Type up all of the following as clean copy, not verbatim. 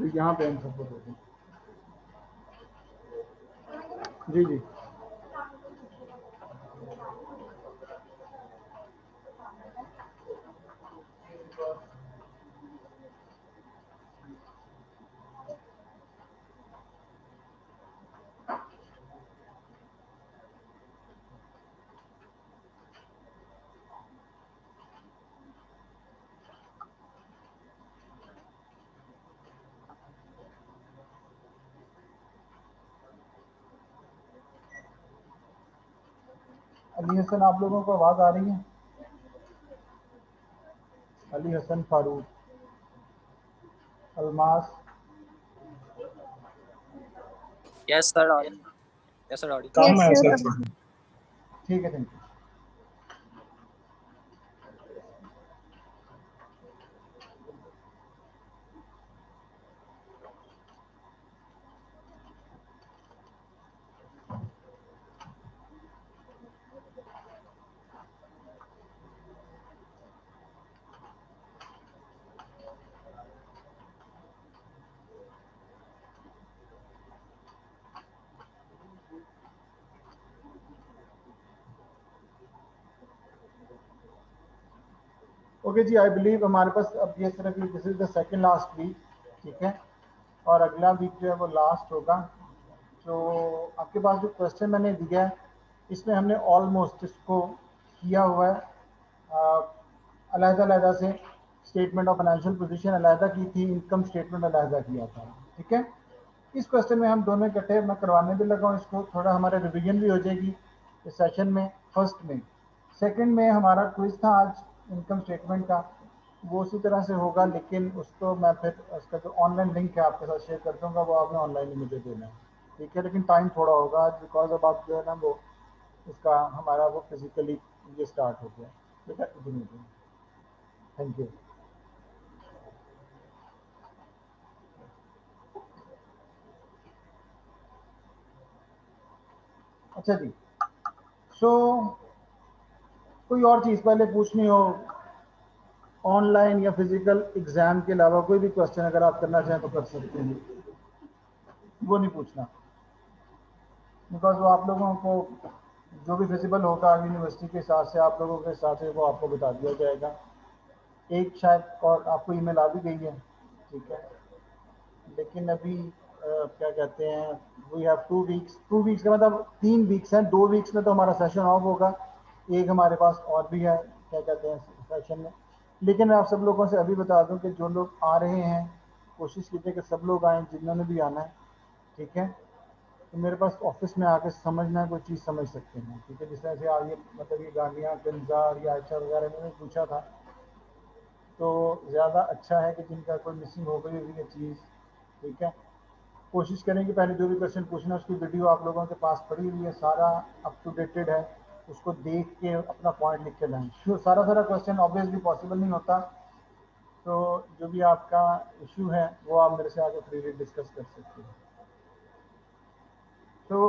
यहाँ पे अनसपोर्ट होते हैं। जी जी अली हसन, आप लोगों को आवाज़ आ रही है? Ali Hasan, Farooq, Almas. Yes sir, yes sir, काम है सर। ठीक है, थैंक यू। ओके जी, आई बिलीव हमारे पास अब ये सिर्फ this is the second last week, ठीक है, और अगला वीक जो है वो लास्ट होगा। जो आपके पास जो क्वेश्चन मैंने दिया है इसमें हमने ऑलमोस्ट इसको किया हुआ है, अलग-अलग से स्टेटमेंट ऑफ फाइनेंशियल पोजीशन अलग की थी, इनकम स्टेटमेंट अलग किया था, ठीक है। इस क्वेश्चन में हम दोनों इकट्ठे मैं करवाने भी लगा हूँ, इसको थोड़ा हमारा रिवीजन भी हो जाएगी इस सेशन में। फर्स्ट में, सेकंड में हमारा क्विज था आज इनकम स्टेटमेंट का, वो उसी तरह से होगा, लेकिन उसको मैं फिर उसका जो ऑनलाइन लिंक है आपके साथ शेयर कर दूंगा, वो आपने ऑनलाइन ही मुझे देना है, ठीक है। लेकिन टाइम थोड़ा होगा आज, बिकॉज अब आप जो है ना वो इसका हमारा वो फिजिकली ये स्टार्ट हो गया, ठीक है। Thank you. अच्छा जी, सो कोई और चीज़ पहले पूछनी हो, ऑनलाइन या फिजिकल एग्जाम के अलावा कोई भी क्वेश्चन अगर आप करना चाहें तो कर सकते हैं, वो नहीं पूछना, बिकॉज वो आप लोगों को जो भी विजिबल होगा यूनिवर्सिटी के हिसाब से, आप लोगों के हिसाब से वो आपको बता दिया जाएगा। एक शायद और आपको ईमेल आ भी गई है, ठीक है, लेकिन अभी क्या कहते हैं, वी हैव 2 वीक्स का मतलब 3 वीक्स हैं, 2 वीक्स में तो हमारा सेशन ऑफ होगा, एक हमारे पास और भी है क्या कहते हैं सेशन में। लेकिन मैं आप सब लोगों से अभी बता दूं कि जो लोग आ रहे हैं कोशिश कीजिए कि सब लोग आएँ जिन्होंने भी आना है, ठीक है। तो मेरे पास ऑफिस में आकर समझना कोई चीज़ समझ सकते हैं, ठीक है। जिस तरह से आगे मतलब ये गाड़ियाँ गंजार या अच्छा वगैरह मैंने पूछा था, तो ज़्यादा अच्छा है कि जिनका कोई मिसिंग हो गई हुई है चीज़, ठीक है। कोशिश करें कि पहले जो भी क्वेश्चन पूछना है उसकी वीडियो आप लोगों के पास पड़ी हुई है, सारा अप टू डेटेड है, उसको देख के अपना पॉइंट लिख के लाएँ। सारा क्वेश्चन ऑब्वियसली पॉसिबल नहीं होता, तो जो भी आपका इशू है वो आप मेरे से आगे फ्रीली डिस्कस कर सकते हैं। तो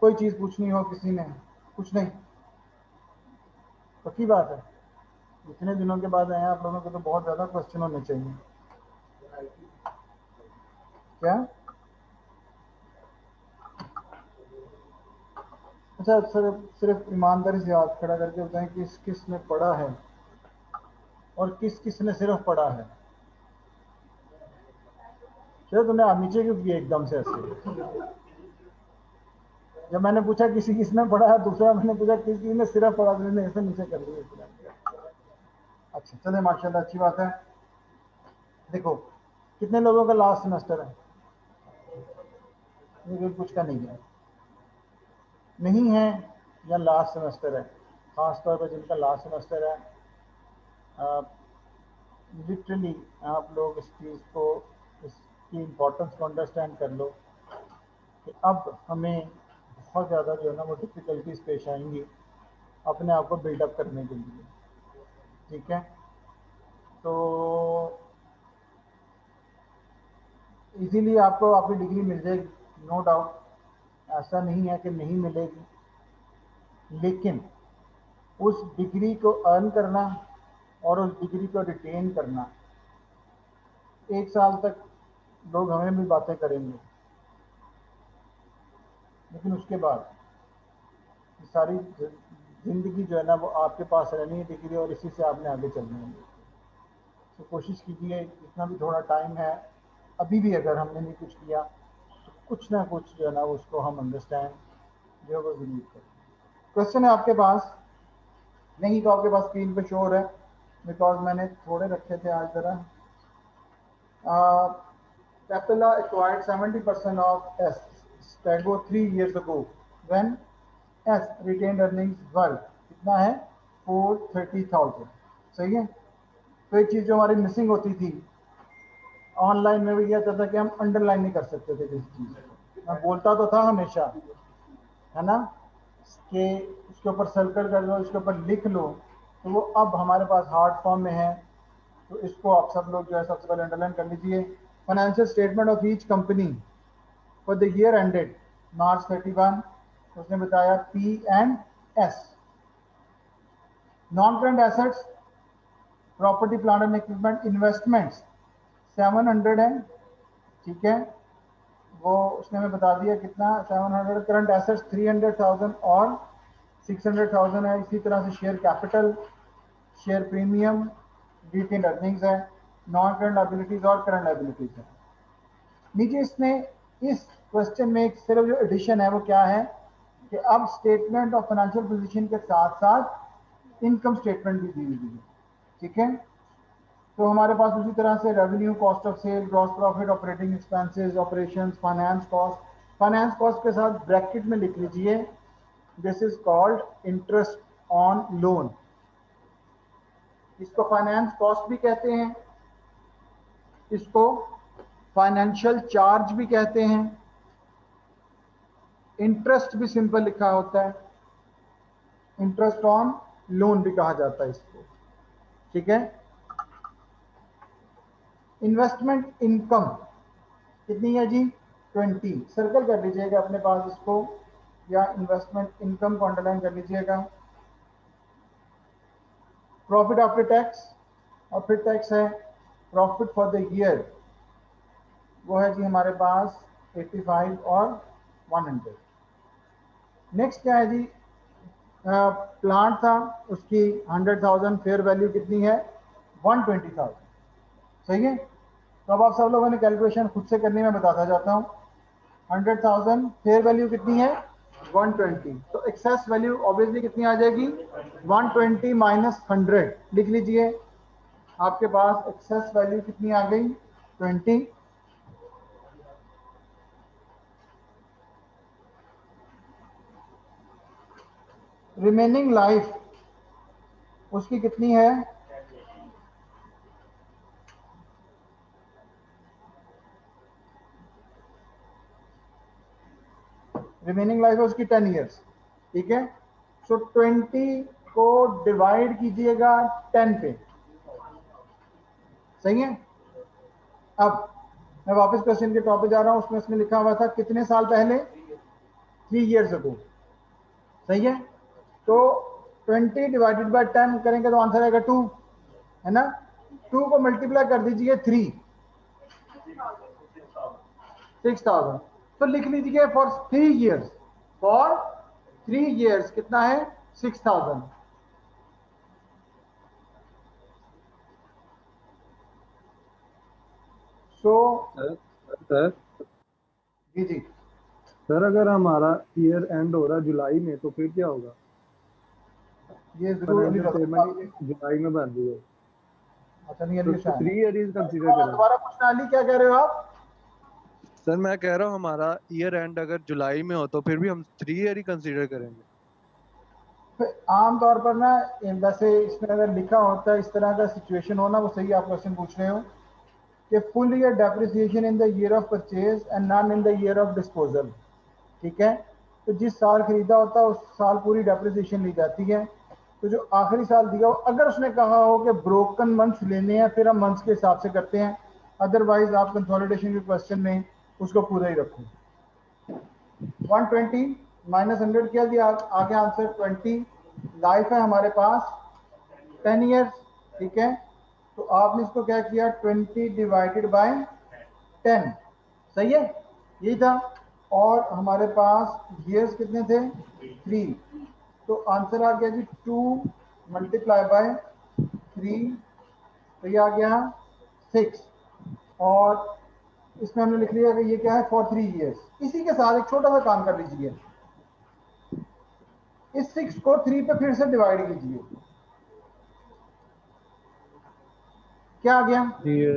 कोई चीज़ पूछनी हो किसी ने? कुछ नहीं, पक्की बात है। इतने दिनों के बाद आए हैं आप लोगों को, तो बहुत ज़्यादा क्वेश्चन होने चाहिए। क्या? अच्छा, सिर्फ ईमानदारी से हाथ खड़ा करके बताएं किस किस ने पढ़ा है और किस किस ने सिर्फ पढ़ा है। चलो, तुमने आप नीचे क्यों किया एकदम से ऐसे? जब मैंने पूछा किसी किसने पढ़ा है, दूसरा मैंने पूछा किसी ने सिर्फ पढ़ा, तुमने ऐसे नीचे कर दिया। अच्छा चले, माशाल्लाह, अच्छी बात है। देखो, कितने लोगों का लास्ट सेमेस्टर है? ये कोई कुछ का नहीं है, नहीं है या लास्ट सेमेस्टर है, ख़ास तौर पर जिनका लास्ट सेमेस्टर है, लिटरली आप लोग इस चीज़ को, इसकी इम्पोर्टेंस को अंडरस्टैंड कर लो कि अब हमें बहुत ज़्यादा जो है ना वो डिफ़िकल्टीज पेश आएंगी अपने आप को बिल्डअप करने के लिए, ठीक है। तो इजीली आपको आपकी डिग्री मिल जाएगी, नो डाउट, ऐसा नहीं है कि नहीं मिलेगी, लेकिन उस डिग्री को अर्न करना और उस डिग्री को रिटेन करना 1 साल तक लोग हमें भी बातें करेंगे, लेकिन उसके बाद सारी ज़िंदगी जो है ना वो आपके पास रहनी है डिग्री, और इसी से आपने आगे चलना है। तो कोशिश कीजिए, जितना भी थोड़ा टाइम है अभी भी, अगर हमने नहीं कुछ किया तो कुछ ना कुछ जो है ना उसको हम अंडरस्टैंड जो है वो ज़रूर करें। क्वेश्चन है आपके पास? नहीं तो आपके पास स्क्रीन पे शो हो रहा है, बिकॉज मैंने थोड़े रखे थे आज ज़रा। Capella acquired 70% of S Stego 3 years ago when S retained earnings were कितना है 430,000। सही है। तो एक चीज़ जो हमारी मिसिंग होती थी ऑनलाइन में भी यह था कि हम अंडरलाइन नहीं कर सकते थे किसी चीज़ को। मैं बोलता तो था हमेशा, है ना, कि इसके ऊपर सर्कल कर लो, इसके ऊपर लिख लो, तो वो अब हमारे पास हार्ड फॉर्म में है। तो इसको आप सब लोग जो है सबसे पहले अंडरलाइन कर लीजिए। Financial statement of each company for the year ended March 31, उसने बताया P&S। Non current assets, property plant and equipment, investments 700 है, ठीक है, वो उसने हमें बता दिया कितना 700। करंट एसेट्स 300,000 और 600,000 है। इसी तरह से share capital, share premium, retain earnings है। नॉन करंट लायबिलिटीज और करंट लायबिलिटीज है। नीचे इसने इस क्वेश्चन में एक सिर्फ जो एडिशन है वो क्या है कि अब स्टेटमेंट ऑफ फाइनेंशियल पोजीशन के साथ साथ इनकम स्टेटमेंट भी दी हुई है, ठीक है। तो हमारे पास उसी तरह से revenue, cost of sale, gross profit, operating expenses, operations, finance cost. Finance cost के साथ ब्रैकेट में लिख लीजिए this is called interest on loan. इसको फाइनेंस कॉस्ट भी कहते हैं, इसको फाइनेंशियल चार्ज भी कहते हैं, इंटरेस्ट भी सिंपल लिखा होता है, इंटरेस्ट ऑन लोन भी कहा जाता है इसको, ठीक है। इन्वेस्टमेंट इनकम कितनी है जी 20, सर्कल कर लीजिएगा अपने पास इसको, या इन्वेस्टमेंट इनकम को अंडरलाइन कर लीजिएगा। प्रॉफिट आफ्टर टैक्स, और फिर टैक्स है प्रॉफिट फॉर द ईयर, वो है जी हमारे पास 85 और 100। नेक्स्ट क्या है जी, प्लांट था उसकी 100,000, फेयर वैल्यू कितनी है 120,000। सही है। तो अब आप सब लोगों ने कैलकुलेशन खुद से करनी, मैं बताता जाता हूँ। 100,000 फेयर वैल्यू कितनी है 120, तो एक्सेस वैल्यू ऑब्वियसली कितनी आ जाएगी 120 माइनस 100। लिख लीजिए, आपके पास एक्सेस वैल्यू कितनी आ गई 20। रिमेनिंग लाइफ उसकी कितनी है, रिमेनिंग लाइफ है उसकी 10 इयर्स, ठीक है। सो 20 को डिवाइड कीजिएगा 10 पे, सही है। अब मैं वापस क्वेश्चन के टॉप पे जा रहा हूं, उसमें इसमें लिखा हुआ था कितने साल पहले 3 years ago, सही है। तो 20 डिवाइडेड बाय 10 करेंगे तो आंसर आएगा 2, है ना। 2 को मल्टीप्लाई कर दीजिए 3, 6,000। तो लिख लीजिए फॉर 3 years, फॉर 3 years कितना है 6,000। सो सर जी जी, सर अगर हमारा ईयर एंड हो रहा है जुलाई में तो फिर क्या होगा? ये जरूर अली फाइनेंशियल रजा स्टेटमेंट जुलाई में बन रही है अच्छा नहीं तो अली उसको शाह 3 ईयर कंसीडर दोबारा करेंगे। दोबारा पूछना अली, क्या कह रहे हो आप? सर मैं कह रहा हूँ हमारा ईयर एंड अगर जुलाई में हो तो फिर भी हम 3 ईयर ही कंसीडर करेंगे। आमतौर पर ना, वैसे इसमें अगर लिखा होता है इस तरह का सिचुएशन हो ना, वो सही आप क्वेश्चन पूछ रहे हो कि full year depreciation in the year of purchase and non in the year of disposal, ठीक है। तो जिस साल खरीदा होता है उस साल पूरी डेप्रिसिएशन ली जाती है। तो जो आखिरी साल दिया हो, अगर उसने कहा हो कि ब्रोकन मंथ्स लेने हैं फिर हम मंथ्स के हिसाब से करते हैं, अदरवाइज आप कंसोलिडेशन के क्वेश्चन में उसको पूरा ही रखो। 120 माइनस 100 किया जी, आगे आंसर 20। लाइफ है हमारे पास 10 years, ठीक है। तो आपने इसको क्या किया 20 डिवाइडेड बाय 10, सही है, यही था। और हमारे पास ईयर्स कितने थे? 3, तो आंसर आ गया जी 2 मल्टीप्लाई बाय 3, तो ये आ गया 6। और इसमें हमने लिख लिया कि ये क्या है, फॉर 3 ईयर्स। इसी के साथ एक छोटा सा काम कर लीजिए, इस 6 को 3 पे फिर से डिवाइड कीजिए, क्या आ गया ये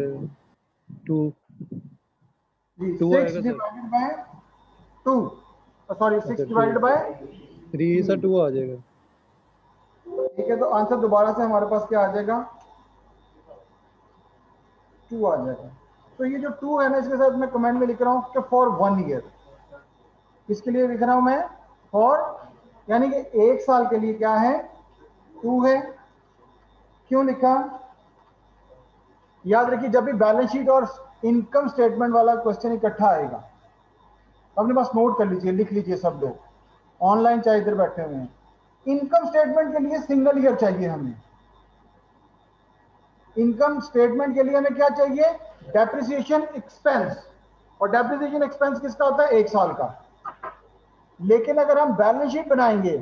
2 जी? 2 6 आएगा सर। डिवाइडेड बाय 2, सॉरी 6 अच्छा डिवाइडेड ठीक, बाय 3 से 3, 2 आ जाएगा। ठीक है। तो आंसर दोबारा से हमारे पास क्या आ जाएगा? 2 आ जाएगा। तो ये जो 2 है ना, इसके साथ मैं कमेंट में लिख रहा हूँ कि फॉर 1 ईयर। किसके लिए लिख रहा हूं मैं? फॉर, यानी कि 1 साल के लिए क्या है? 2 है। क्यों लिखा? याद रखिए, जब भी बैलेंस शीट और इनकम स्टेटमेंट वाला क्वेश्चन इकट्ठा आएगा, अपने पास नोट कर लीजिए, लिख लीजिए सब लोग, ऑनलाइन चाहे इधर बैठे हुए हैं। इनकम स्टेटमेंट के लिए सिंगल ईयर चाहिए हमें। इनकम स्टेटमेंट के लिए हमें क्या चाहिए? Depreciation expense. और डेप्रिसिएशन एक्सपेंस किसका होता है? 1 साल का। लेकिन अगर हम बैलेंस शीट बनाएंगे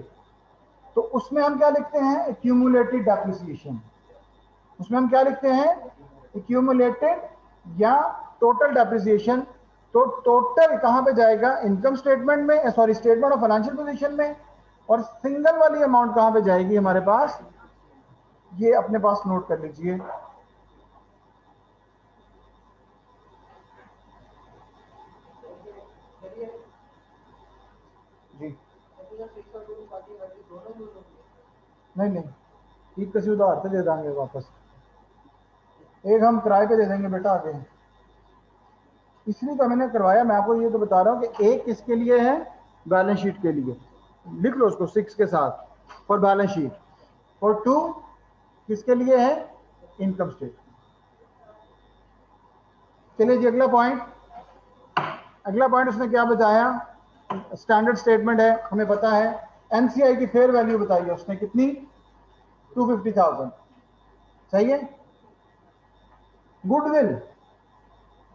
तो उसमें हम क्या लिखते हैं? Accumulated depreciation. उसमें हम क्या लिखते हैं? एक्यूमुलेटेड या टोटल डेप्रिसिएशन। तो टोटल कहां पे जाएगा? इनकम स्टेटमेंट में, sorry statement of financial position में। और सिंगल वाली अमाउंट कहां पे जाएगी हमारे पास? ये अपने पास नोट कर लीजिए। जी नहीं नहीं, ठीक, किसी उधार पे दे देंगे वापस, एक हम किराए पे दे देंगे बेटा आगे। इसलिए तो मैंने करवाया, मैं आपको ये तो बता रहा हूँ कि एक किसके लिए है? बैलेंस शीट के लिए। लिख लो उसको 6 के साथ फॉर बैलेंस शीट। और 2 किसके लिए है? Income statement. चलिए जी, अगला पॉइंट। अगला पॉइंट उसने क्या बताया? स्टैंडर्ड स्टेटमेंट है, हमें पता है। एनसीआई की फेयर वैल्यू बताइए उसने कितनी? 250,000, सही है। गुडविल,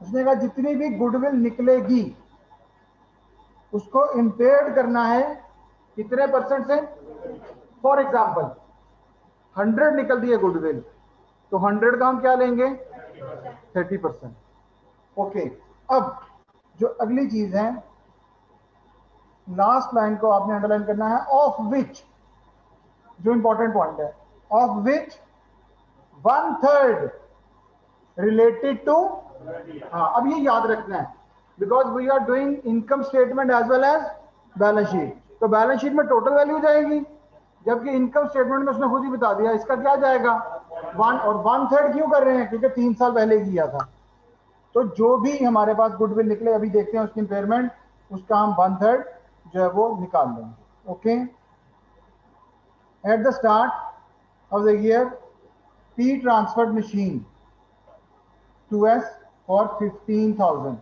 उसने कहा जितनी भी गुडविल निकलेगी उसको इम्पेयर्ड करना है कितने परसेंट से? फॉर एग्जाम्पल 100 निकलती है गुडविल, तो 100 का हम क्या लेंगे? 30%। ओके। अब जो अगली चीज है, लास्ट लाइन को आपने अंडरलाइन करना है, ऑफ विच, जो इंपॉर्टेंट पॉइंट है, ऑफ विच 1/3 रिलेटेड टू। हाँ, अब ये याद रखना है, because we are doing income statement as well as balance sheet. तो बैलेंस शीट में टोटल वैल्यू जाएगी, जबकि इनकम स्टेटमेंट में उसने खुद ही बता दिया इसका क्या जाएगा? 1। और 1/3 क्यों कर रहे हैं? क्योंकि 3 साल पहले किया था। तो जो भी हमारे पास गुडविल निकले, अभी देखते हैं उसकी इम्पेयरमेंट, उसका हम 1/3 जो है वो निकाल लेंगे। Okay. At the start of the year, P transferred machine to S for 15,000।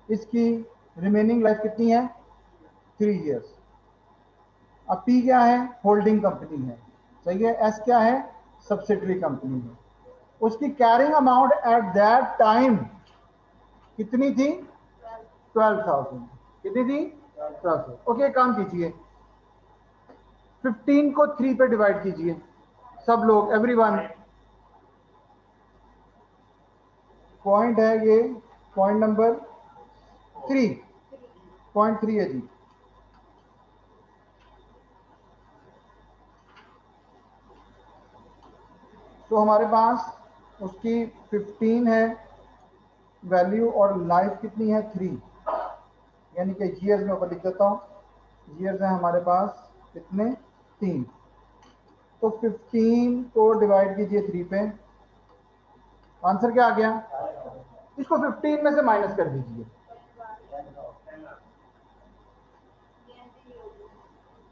इसकी रिमेनिंग लाइफ कितनी है? 3 ईयर्स। अब पी क्या है? होल्डिंग कंपनी है, सही है। एस क्या है? सब्सिडरी कंपनी है। उसकी carrying amount at that time कितनी थी? 12,000। कितनी थी? 12,000। ओके, काम कीजिए, 15 को 3 पे डिवाइड कीजिए सब लोग, एवरीवन। पॉइंट है ये, पॉइंट नंबर 3, पॉइंट 3 है जी। तो हमारे पास उसकी 15 है वैल्यू, और लाइफ कितनी है? 3, यानी कि ईयर्स में ऊपर लिख देता हूँ। ईयर्स है हमारे पास कितने? 3। तो 15 को डिवाइड कीजिए 3 पे, आंसर क्या आ गया? इसको 15 में से माइनस कर दीजिए।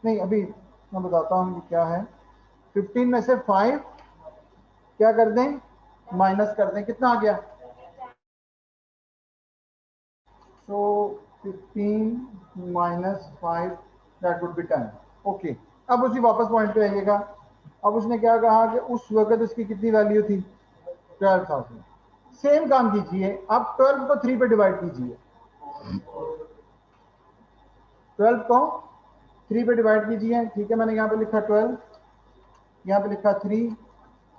नहीं, अभी मैं बताता हूँ कि क्या है। 15 में से 5 क्या कर दें? माइनस कर दें। कितना आ गया? सो 15 minus 5, that would be 10। Okay. अब उसी वापस पॉइंट पे आइएगा। अब उसने क्या कहा कि उस वक्त उसकी कितनी वैल्यू थी? 12,000। सेम काम कीजिए, आप 12 को 3 पे डिवाइड कीजिए, 12 को 3 पे डिवाइड कीजिए, ठीक है। मैंने यहाँ पे लिखा 12, यहाँ पे लिखा 3,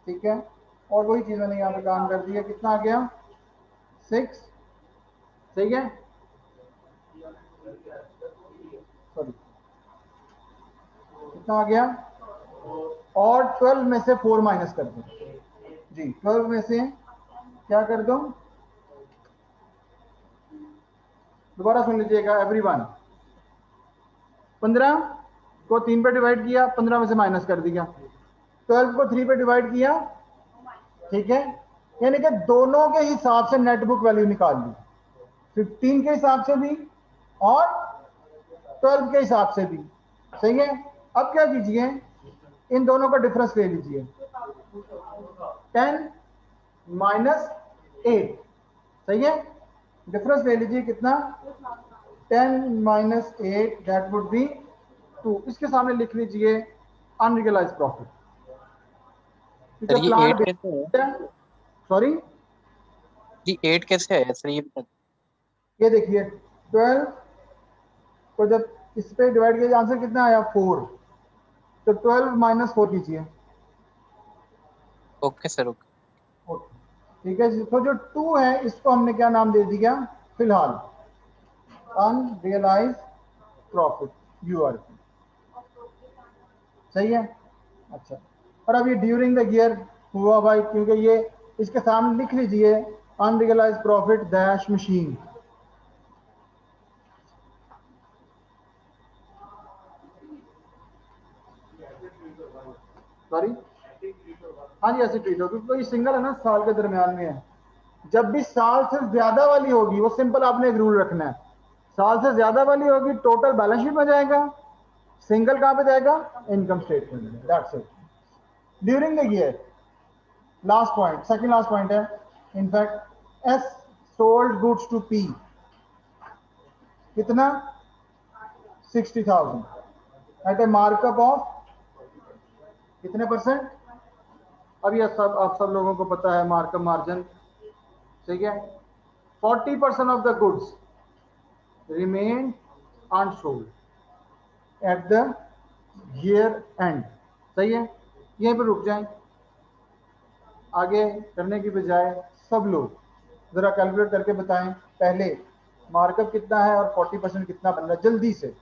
ठीक है। और वही चीज़ मैंने यहाँ पे काम कर दी है, कितना आ गया 6, सही है, सॉरी कितना आ गया, और 12 में से 4 माइनस कर दो जी, 12 में से क्या कर दो, दोबारा सुन लीजिएगा एवरीवन, 15 को 3 पे डिवाइड किया, 15 में से माइनस कर दिया, 12 को 3 पे डिवाइड किया, ठीक है। यानी कि दोनों के हिसाब से नेट बुक वैल्यू निकाल ली, 15 के हिसाब से भी और 12 के हिसाब से भी, सही है। अब क्या कीजिए, इन दोनों का डिफरेंस ले लीजिए, 10 माइनस 8, सही है, डिफरेंस ले लीजिए कितना, 10 माइनस 8 दैट वुड बी 2, इसके सामने लिख लीजिए अनरियलाइज प्रॉफिट, सर क्योंकि ये प्लान 8 कैसे है? सॉरी जी 8 कैसे है सर ये बता- ये देखिए 12 को जब इस पे डिवाइड किया, आंसर कितना आया 4, तो 12 माइनस 4 कीजिए, ओके सर ओके। ठीक है जी। तो जो 2 है इसको हमने क्या नाम दे दिया फिलहाल, अनरियलाइज प्रॉफिट, URP, सही है। अच्छा, और अब ये ड्यूरिंग द ईयर हुआ भाई, क्योंकि ये इसके सामने लिख लीजिए unrealise profit dash machine, sorry हाँ जी ऐसे ट्रीट हो, क्योंकि ये सिंगल है ना, साल के दरमियान में है। जब भी साल से ज्यादा वाली होगी, वो सिंपल आपने एक रूल रखना है, साल से ज्यादा वाली होगी टोटल बैलेंस शीट में जाएगा, सिंगल कहां पे जाएगा, इनकम स्टेटमेंट में, that's it. During the year, last point, second last point है in fact, as sold goods to P, कितना 60,000 एट ए मार्कअप ऑफ कितने परसेंट, अब ये सब आप सब लोगों को पता है मार्कअप मार्जिन, ठीक है। 40% of the goods remain unsold eight the year and, सही है। यहीं पर रुक जाएं, आगे करने की बजाय सब लोग जरा कैलकुलेट करके बताएं पहले मार्कअप कितना है और 40% कितना बन रहा है, जल्दी से।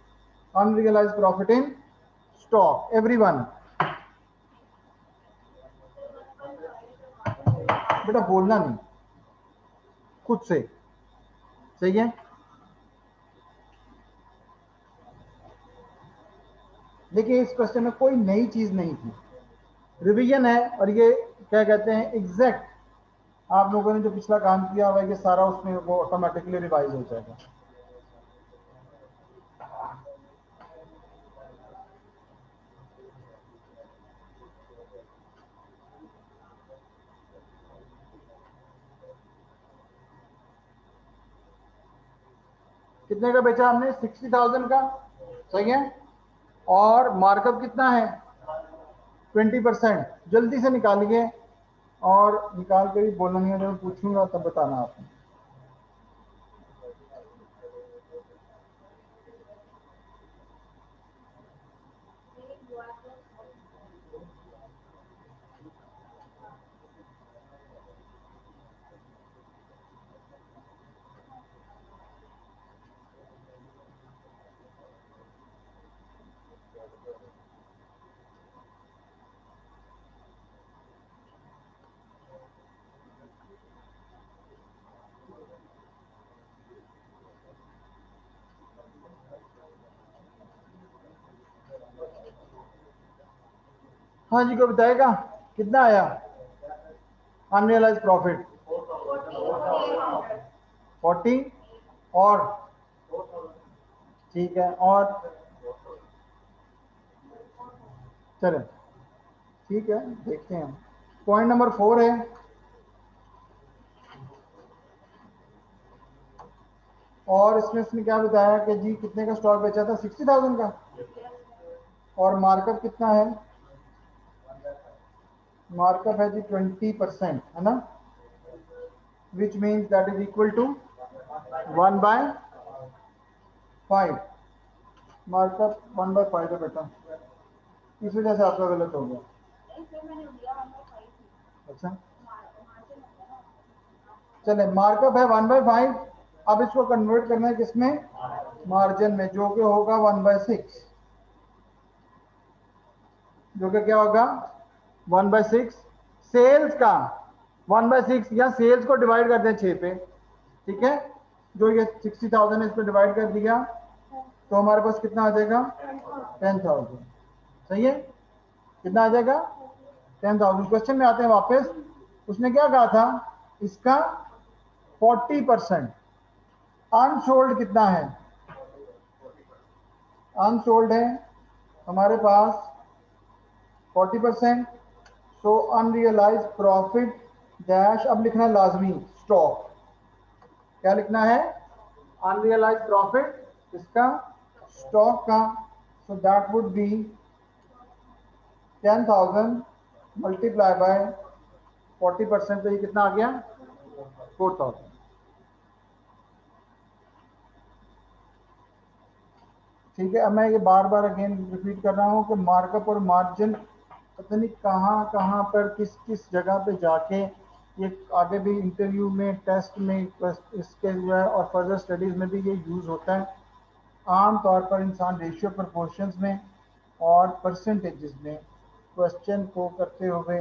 Unrealise profit in stock, everyone, बेटा बोलना नहीं, खुद से, सही है। देखिए इस क्वेश्चन में कोई नई चीज नहीं थी, रिवीजन है, और ये क्या कहते हैं एग्जैक्ट आप लोगों ने जो पिछला काम किया हुआ है, ये सारा उसमें वो ऑटोमेटिकली रिवाइज हो जाएगा। कितने का बेचा हमने, 60,000 का, सही है। और मार्कअप कितना है 20%, जल्दी से निकालिए, और निकाल के भी बोलना नहीं है, जब मैं पूछूंगा तब बताना आपने। हाँ जी, को बताएगा कितना आया अनरियलाइज प्रॉफिट, 40, और ठीक है, और चले ठीक है, देखते हैं। पॉइंट नंबर 4 है, और इसमें इसने क्या बताया कि जी कितने का स्टॉक बेचा था, 60,000 का, और मार्कअप कितना है, मार्कअप है जी 20%, है ना। which means that is equal to 1/5। Markup 1/5 है बेटा, इस वजह से आपका गलत हो गया। अच्छा चले, मार्कअप है 1/5। अब इसको कन्वर्ट करना है किसमें, मार्जिन में, जो कि होगा 1/6, जो कि क्या होगा 1/6। सेल्स का 1/6, या सेल्स को डिवाइड करते हैं 6 पे, ठीक है। जो ये 60,000 है इस पर डिवाइड कर दिया तो हमारे पास कितना आ जाएगा 10,000। सही है, कितना आ जाएगा 10,000। क्वेश्चन में आते हैं वापस, उसने क्या कहा था, इसका 40% अनसोल्ड कितना है, अनसोल्ड है हमारे पास 40%। सो अनरियलाइज प्रॉफिट डैश, अब लिखना है लाजमी स्टॉक। क्या लिखना है, अनरियलाइज प्रॉफिट इसका स्टॉक का। So that would be 10,000 multiply by 40%, तो ये कितना आ गया 4,000। ठीक है, अब मैं ये बार बार अगेन रिपीट कर रहा हूँ कि मार्कअप और मार्जिन पता नहीं कहाँ कहाँ पर किस किस जगह पे जाके ये आगे भी इंटरव्यू में, टेस्ट में, इसके जो है और फर्दर स्टडीज़ में भी ये यूज़ होता है। आम तौर पर इंसान रेशियो प्रोपोर्शंस में और परसेंटेजेस में क्वेश्चन को करते हुए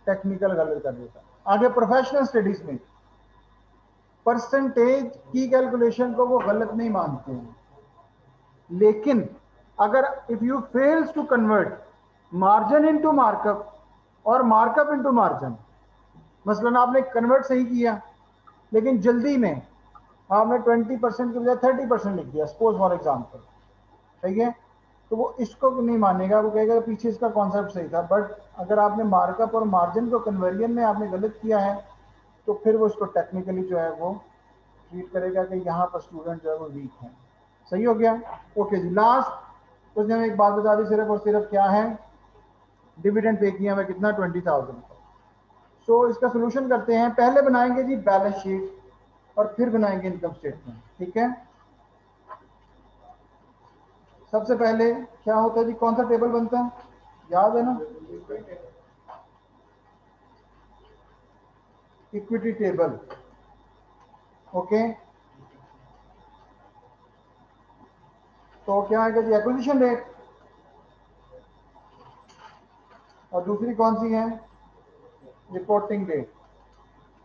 टेक्निकल गलत कर देता है। आगे प्रोफेशनल स्टडीज़ में परसेंटेज की कैलकुलेशन को वो गलत नहीं मानते हैं, लेकिन अगर if you fails to convert margin into markup और मार्कअप इनटू मार्जिन, मसलन आपने कन्वर्ट सही किया लेकिन जल्दी में आपने 20% के बजाय 30% लिख दिया, सपोज फॉर एग्जांपल, सही है, तो वो इसको नहीं मानेगा, वो कहेगा पीछे इसका कॉन्सेप्ट सही था। बट अगर आपने मार्कअप और मार्जिन को कन्वर्जन में आपने गलत किया है तो फिर वो इसको टेक्निकली जो है वो ट्रीट करेगा कि यहाँ पर स्टूडेंट जो है वो वीक है। सही हो गया, ओके जी। लास्ट उसने हमें एक बात बता दी, सिर्फ और सिर्फ क्या है, डिविडेंड पे किया हमें कितना 20,000। सो इसका सोल्यूशन करते हैं, पहले बनाएंगे जी बैलेंस शीट और फिर बनाएंगे इनकम स्टेटमेंट, ठीक है। सबसे पहले क्या होता है जी, कौन सा टेबल बनता है, याद है ना, इक्विटी टेबल, ओके। तो क्या है जी, एक्विजिशन रेट, और दूसरी कौन सी है, रिपोर्टिंग डेट,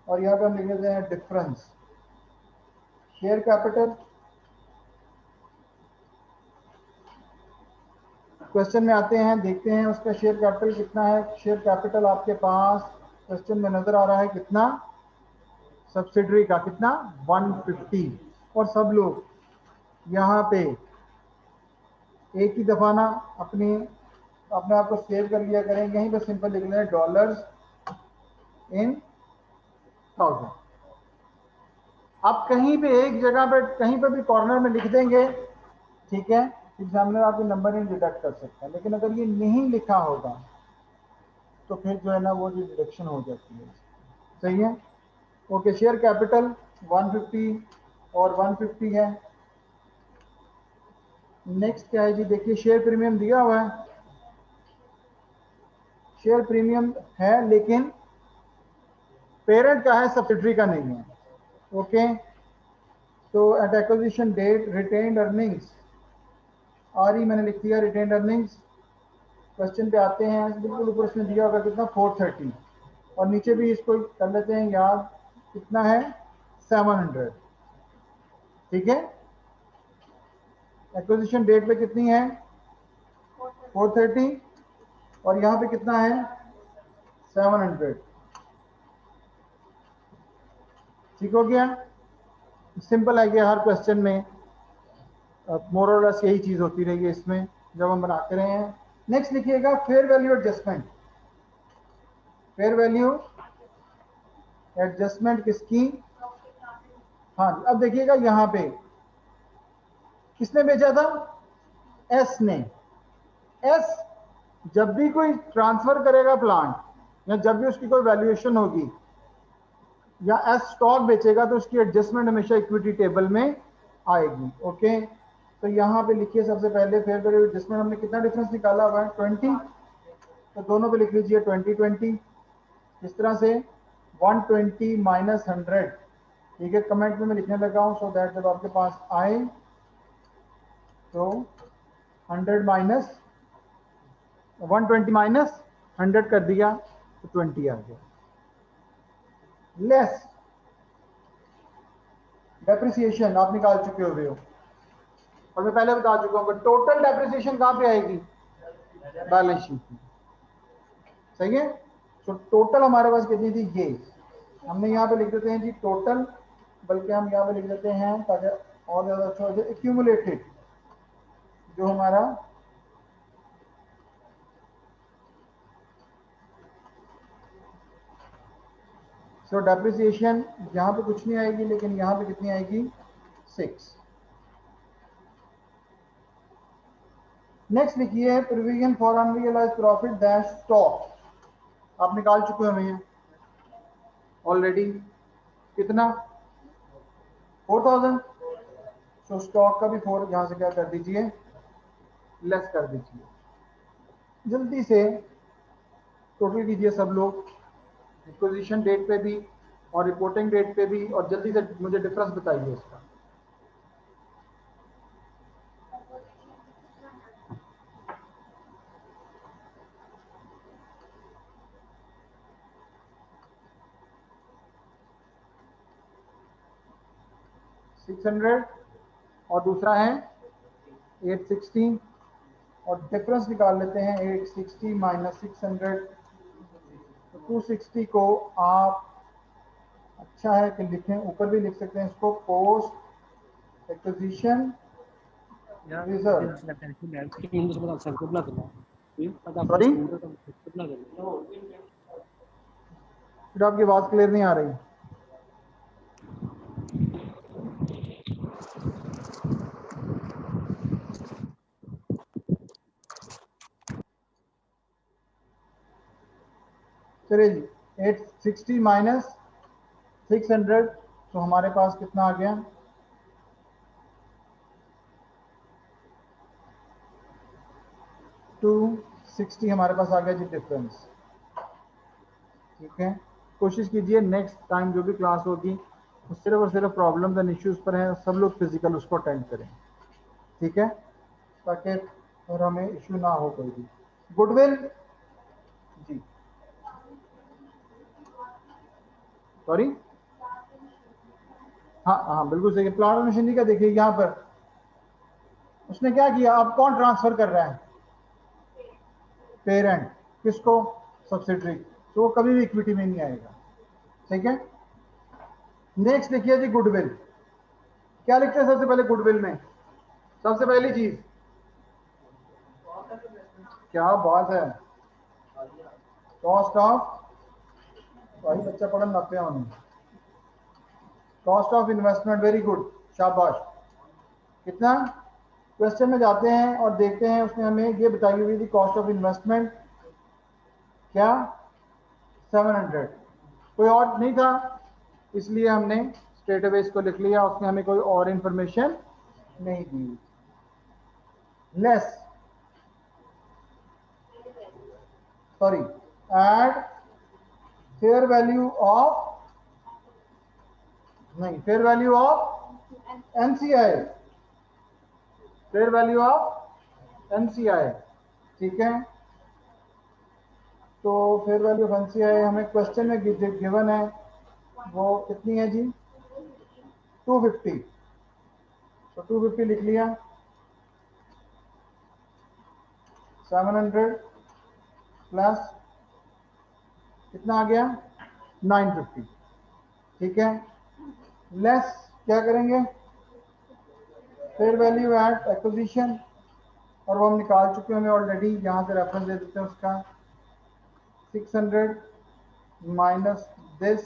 और यहाँ पे हम लिख लेते हैं डिफरेंस। शेयर कैपिटल, क्वेश्चन में आते हैं, देखते हैं उसका शेयर कैपिटल कितना है। शेयर कैपिटल आपके पास क्वेश्चन में नजर आ रहा है कितना, सब्सिडरी का कितना 150, और सब लोग यहाँ पे एक ही दफा ना अपने आप को सेव कर लिया करें, यहीं पर सिंपल लिख लें डॉलर्स इन 1000। आप कहीं पे एक जगह पे कहीं पर भी कॉर्नर में लिख देंगे, ठीक है, एग्जामिनर आपके नंबर नहीं डिडक्ट कर सकता। लेकिन अगर ये नहीं लिखा होगा तो फिर जो है ना वो जो डिडक्शन हो जाती है। सही है, ओके। शेयर कैपिटल 150 और 150 है। नेक्स्ट क्या है जी, देखिए शेयर प्रीमियम दिया हुआ है, शेयर प्रीमियम है लेकिन पेरेंट का है, सब्सिडरी का नहीं है, ओके। तो at acquisition date retained earnings, R E मैंने लिख दिया रिटेन्ड अर्निंग्स। क्वेश्चन पे आते हैं, बिल्कुल ऊपर उसने दिया होगा कितना 430, और नीचे भी इसको कर लेते हैं याद, कितना है 700, ठीक है। एक्विजिशन डेट पे कितनी है 430, और यहाँ पे कितना है 700, ठीक हो गया। सिंपल है कि हर क्वेश्चन में मोर और लेस यही चीज होती रही है इसमें जब हम बनाते रहे हैं। नेक्स्ट लिखिएगा fair value adjustment. Fair value adjustment किसकी, हाँ, अब देखिएगा यहाँ पे किसने बेचा था, एस ने। एस जब भी कोई ट्रांसफर करेगा प्लांट, या जब भी उसकी कोई वैल्यूएशन होगी, या एस स्टॉक बेचेगा तो उसकी एडजस्टमेंट हमेशा इक्विटी टेबल में आएगी। ओके, तो यहाँ पे लिखिए सबसे पहले फेयर वैल्यू एडजस्टमेंट हमने कितना डिफरेंस निकाला हुआ है 20, तो दोनों पे लिख लीजिए 20 इस तरह से 120 माइनस 100, ठीक है, कमेंट में मैं लिखने लगा हूँ सो दैट जब आपके पास आए तो 100 माइनस 120 माइनस 100 कर दिया तो 20 आ गया। लेस डेप्रिसिएशन आप निकाल चुके हो और मैं पहले बता चुका हूँ टोटल डेप्रिसिएशन कहाँ पे आएगी, बैलेंस शीट में, सही है। तो टोटल हमारे पास कितनी थी, ये हमने यहाँ पे लिख देते हैं जी टोटल, बल्कि हम यहाँ पे लिख देते हैं ताकि और ज़्यादा अच्छा हो जाए, एक्यूमुलेटेड जो हमारा सो डेप्रिसिएशन यहाँ पे कुछ नहीं आएगी, लेकिन यहाँ पे कितनी आएगी 6। नेक्स्ट लिखिए provision for unrealised profit दैश stock, आप निकाल चुके हो हमें ऑलरेडी, कितना 4000, तो स्टॉक का भी 4 यहाँ से क्या कर दीजिए, लेस कर दीजिए। जल्दी से टोटल कीजिए सब लोग, एक्विजिशन डेट पे भी और रिपोर्टिंग डेट पे भी, और जल्दी से मुझे डिफरेंस बताइए इसका। $600 और दूसरा है 860, और डिफरेंस निकाल लेते हैं 860 माइनस 600, तो 260 को आप अच्छा है कि लिखें, ऊपर भी लिख सकते हैं इसको, पोस्ट एक्विजिशन रिजर्व, सॉरी फिर आपकी आवाज क्लियर नहीं आ रही। चलिए जी 860 माइनस 600, तो हमारे पास कितना आ गया, 260 हमारे पास आ गया जी डिफरेंस। ठीक है, कोशिश कीजिए नेक्स्ट टाइम जो भी क्लास होगी वो सिर्फ और सिर्फ प्रॉब्लम्स एंड इश्यूज पर है, सब लोग फिजिकल उसको अटेंड करें, ठीक है, ताकि और हमें इश्यू ना हो कोई भी। गुडविल जी, सॉरी, हाँ हाँ बिल्कुल सही है। प्लांट और मशीनरी का देखिए यहाँ पर उसने क्या किया, अब कौन ट्रांसफर कर रहा है, पेरेंट, किसको, सब्सिडरी, तो वो कभी भी इक्विटी में नहीं आएगा, ठीक है। नेक्स्ट देखिए जी गुडविल, क्या लिखते हैं सबसे पहले गुडविल में, सबसे पहली चीज, क्या बात है, कॉस्ट ऑफ, भाई बच्चा पढ़न लगते हैं उन्हें, cost of investment, very good, शाबाश। कितना, क्वेश्चन में जाते हैं और देखते हैं उसने हमें ये बताई हुई थी कॉस्ट ऑफ इन्वेस्टमेंट क्या 700, कोई और नहीं था, इसलिए हमने स्ट्रेट अवे इसको लिख लिया, उसने हमें कोई और इंफॉर्मेशन नहीं दी। Less, sorry, add fair value of, नहीं, fair value of NCI, fair value of NCI, ठीक है। तो फेयर वैल्यू ऑफ एनसीआई हमें क्वेश्चन में गिवन है, वो कितनी है जी 250, तो 250 लिख लिया, 700 प्लस कितना आ गया 950, ठीक है। लेस क्या करेंगे, फेयर वैल्यू एट एक्विजिशन, और वो हम निकाल चुके हैं ऑलरेडी, यहाँ से रेफरेंस दे देते हैं उसका, 600 माइनस दिस,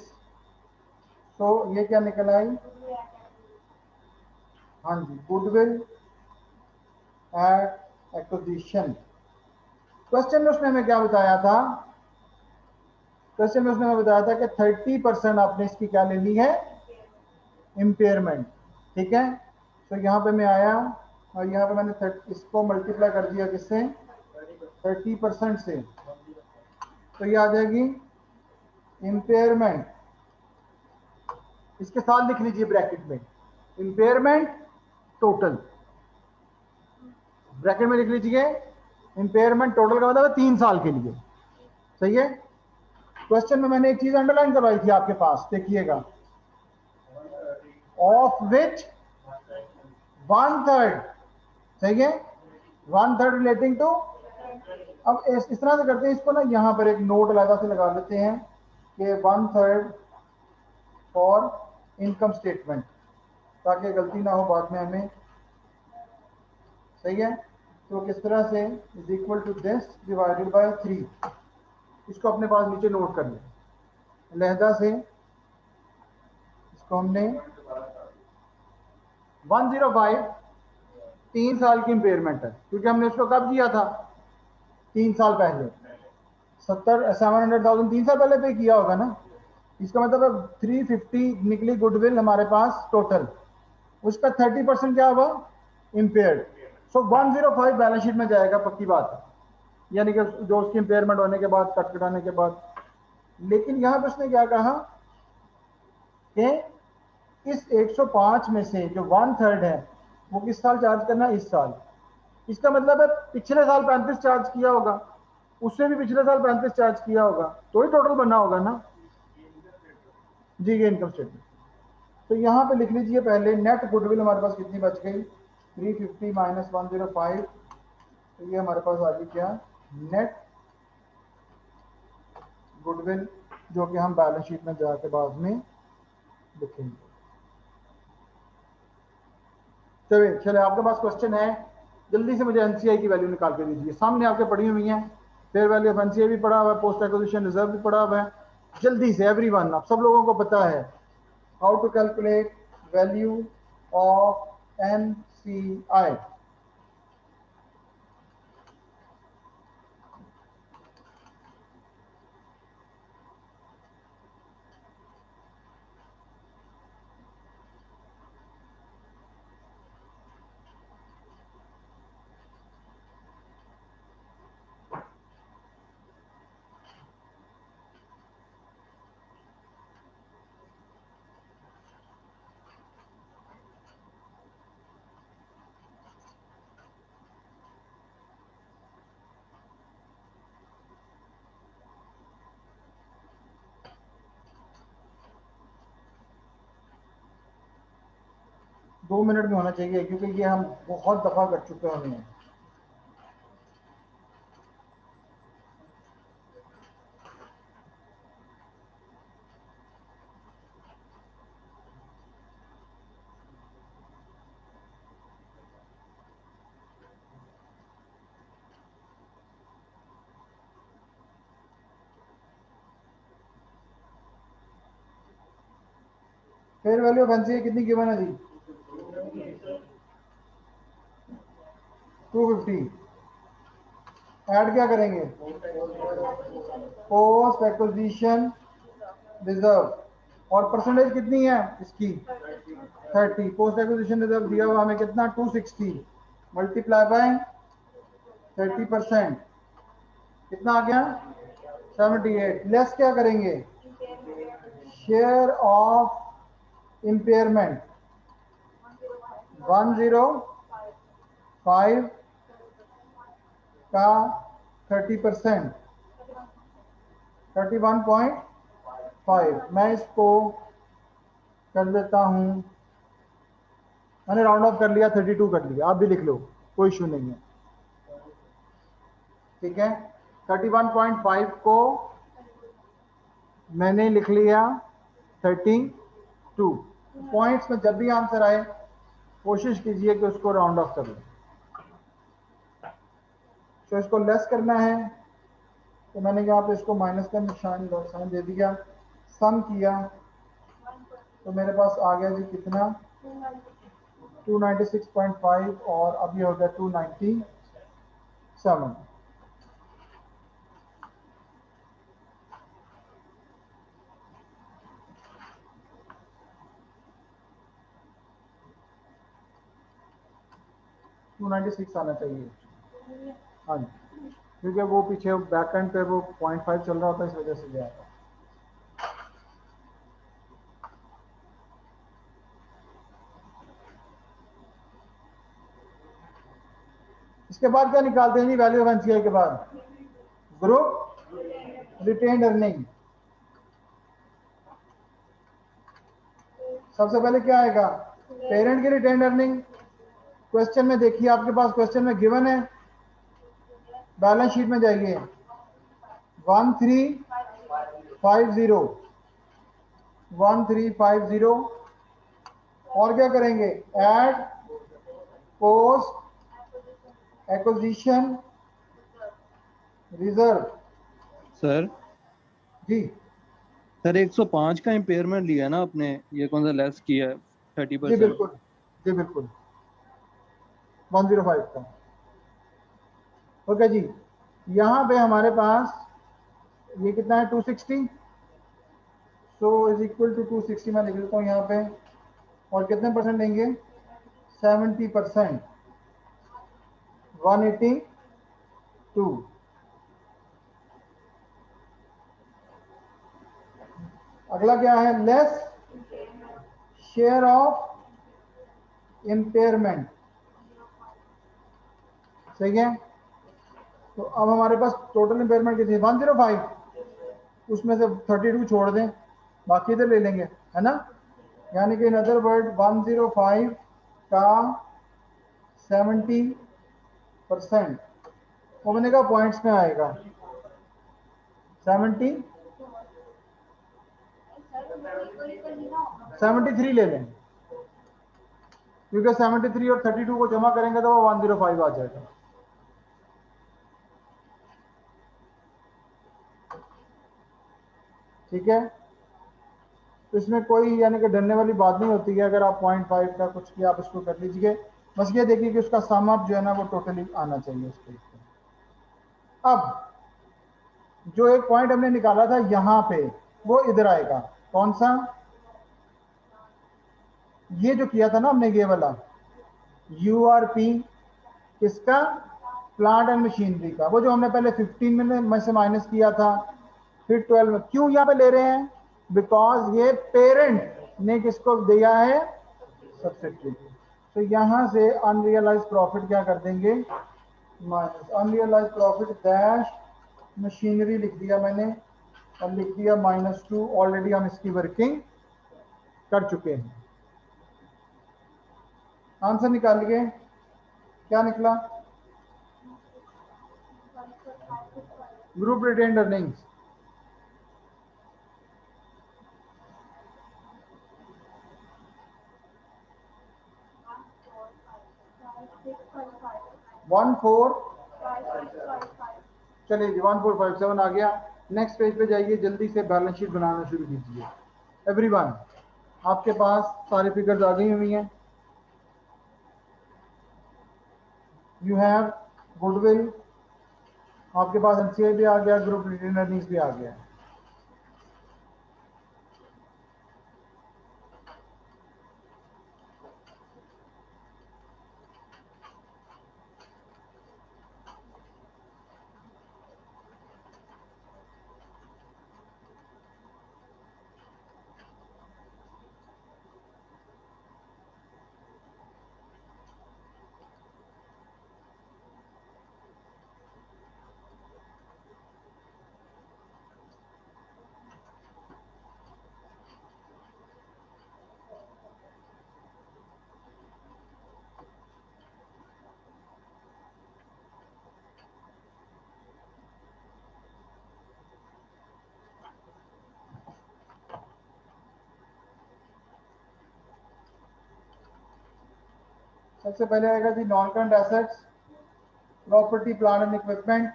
तो ये क्या निकल आई, हाँ जी, गुडविल एट एक्विजिशन। क्वेश्चन में उसने हमें क्या बताया था, क्वेश्चन में उसने हमें बताया था कि 30% आपने इसकी क्या लेनी है, इम्पेयरमेंट। ठीक है, तो यहाँ पे मैं आया और यहाँ पे मैंने इसको मल्टीप्लाई कर दिया किससे, 30% से, तो ये आ जाएगी इम्पेयरमेंट। इसके साथ लिख लीजिए ब्रैकेट में इम्पेयरमेंट टोटल, ब्रैकेट में लिख लीजिए इम्पेयरमेंट टोटल का मतलब है 3 साल के लिए। सही है। क्वेश्चन में मैंने एक चीज अंडरलाइन करवाई थी आपके पास, देखिएगा, ऑफ विच 1/3। सही है, 1/3 रिलेटिंग टू। अब इस तरह से करते हैं इसको ना, यहाँ पर एक नोट अलग से लगा लेते हैं कि 1/3 फॉर इनकम स्टेटमेंट, ताकि गलती ना हो बाद में हमें। सही है, तो किस तरह से, is equal to this divided by 3। इसको अपने पास नीचे नोट कर लें लहजा से। इसको हमने 105 3 साल की इम्पेयरमेंट है, क्योंकि हमने इसको कब किया था, 3 साल पहले। 700,000 3 साल पहले पे किया होगा ना। इसका मतलब 350 निकली गुडविल हमारे पास टोटल, उसका 30% क्या हुआ, इम्पेयर्ड। सो 105 बैलेंस शीट में जाएगा, पक्की बात है, यानी कि जो उसकी इम्पेयरमेंट होने के बाद, कट कटाने के बाद। लेकिन यहाँ पर उसने क्या कहा कि इस 105 में से जो 1/3 है वो किस साल चार्ज करना है, इस साल। इसका मतलब है पिछले साल 35 चार्ज किया होगा, उससे भी पिछले साल 35 चार्ज किया होगा, तो ही टोटल बना होगा ना जी, ये इनकम स्टेटमेंट। तो यहाँ पे लिख लीजिए पहले नेट गुडविल हमारे पास कितनी बच गई, 350 माइनस 105, तो ये हमारे पास आ गई क्या, नेट गुडविल, जो कि हम बैलेंस शीट में जाके बाद में लिखेंगे। चलिए आपके पास क्वेश्चन है, जल्दी से मुझे एनसीआई की वैल्यू निकाल के दीजिए, सामने आपके पढ़ी हुई है, फेयर वैल्यू ऑफ एनसीआई भी पढ़ा हुआ है, पोस्ट एक्विजिशन रिजर्व भी पढ़ा हुआ है। जल्दी से एवरीवन, आप सब लोगों को पता है how to calculate value of NCI. 2 minute में होना चाहिए, क्योंकि ये हम बहुत दफा कर चुके हैं। फेयर वैल्यू ऑफ एनसीआई कितनी गिवन है जी, 250। ऐड क्या करेंगे, पोस्ट एक्विजिशन रिजर्व, और परसेंटेज कितनी है इसकी, 30। पोस्ट एक्विजिशन रिजर्व दिया हुआ हमें कितना, 260 मल्टीप्लाई बाय 30%, कितना आ गया, 78। लेस क्या करेंगे, शेयर ऑफ इम्पेयरमेंट 105 का 30%, 31.5। मैं इसको कर देता हूं, मैंने राउंड ऑफ कर लिया, 32 कर लिया, आप भी लिख लो, कोई इशू नहीं है। ठीक है, 31.5 को मैंने लिख लिया 32। पॉइंट्स में जब भी आंसर आए कोशिश कीजिए कि उसको राउंड ऑफ कर लें। तो इसको लेस करना है, तो मैंने यहाँ पे इसको माइनस का निशान साइन दे दिया, सम किया तो मेरे पास आ गया जी कितना, 296.5, और अब ये हो गया 297। 296 आना चाहिए। हाँ जी, क्योंकि वो पीछे बैक एंड पे वो 0.5 चल रहा होता है, इस वजह से गया था। इसके बाद क्या निकालते हैं जी वैल्यू ऑफ एनसीआई के बाद? Group retained earning. सबसे पहले क्या आएगा? पेरेंट की रिटेन्ड अर्निंग। क्वेश्चन में देखिए, आपके पास क्वेश्चन में गिवन है, बैलेंस शीट में जाइए 1350 1350 और क्या करेंगे? Add post acquisition reserve. Sir जी सर 105 का इम्पेयरमेंट लिया ना आपने, ये कौन सा लेस किया है जी 30%? बिल्कुल, जी बिल्कुल 105 का। ओके जी, यहाँ पे हमारे पास ये कितना है? 260। सो इज इक्वल टू 260 मैं लिख लेता हूँ यहाँ पे। और कितने परसेंट देंगे? 70%, 182। अगला क्या है? Less share of impairment. सही है। तो अब हमारे पास टोटल इम्पेयरमेंट कितनी है? 105। उसमें से 32 छोड़ दें, बाकी इधर ले लेंगे, है ना। यानी कि इन अदर वर्ड 105 का 70% वो बनेगा पॉइंट्स में आएगा 73 ले लें, क्योंकि 73 और 32 को जमा करेंगे तो वो 105 आ जाएगा। ठीक है, तो इसमें कोई यानी कि डरने वाली बात नहीं होती है। अगर आप 0.5 का कुछ किया आप इसको कर लीजिए, बस ये देखिए कि उसका सम अप जो है ना वो टोटली आना चाहिए उस पेज पे। अब जो एक पॉइंट हमने निकाला था यहाँ पे, वो इधर आएगा। कौन सा? ये जो किया था ना हमने, ये वाला URP किसका? प्लांट एंड मशीनरी का। वो जो हमने पहले 15 में से माइनस किया था, फिर 12 में। क्यों यहाँ पे ले रहे हैं? बिकॉज ये पेरेंट ने किसको दिया है? सब्सिडरी। तो यहाँ से अनरियलाइज प्रॉफिट क्या कर देंगे? Minus unrealise profit dash machinery लिख दिया मैंने, और लिख दिया -2। ऑलरेडी हम इसकी वर्किंग कर चुके हैं। आंसर निकालिए, क्या निकला? Group retained earnings one four, चलिए जी 1457 आ गया। नेक्स्ट पेज पे जाइए, जल्दी से बैलेंस शीट बनाना शुरू कीजिए। एवरीवन, आपके पास सारी फिगर्स आ गई हुई हैं। यू हैव गुडविल, आपके पास एनसीआई भी आ गया, ग्रुप रिटेन्ड अर्निंग्स भी आ गया। सबसे पहले आएगा जी non current assets, property plant and equipment.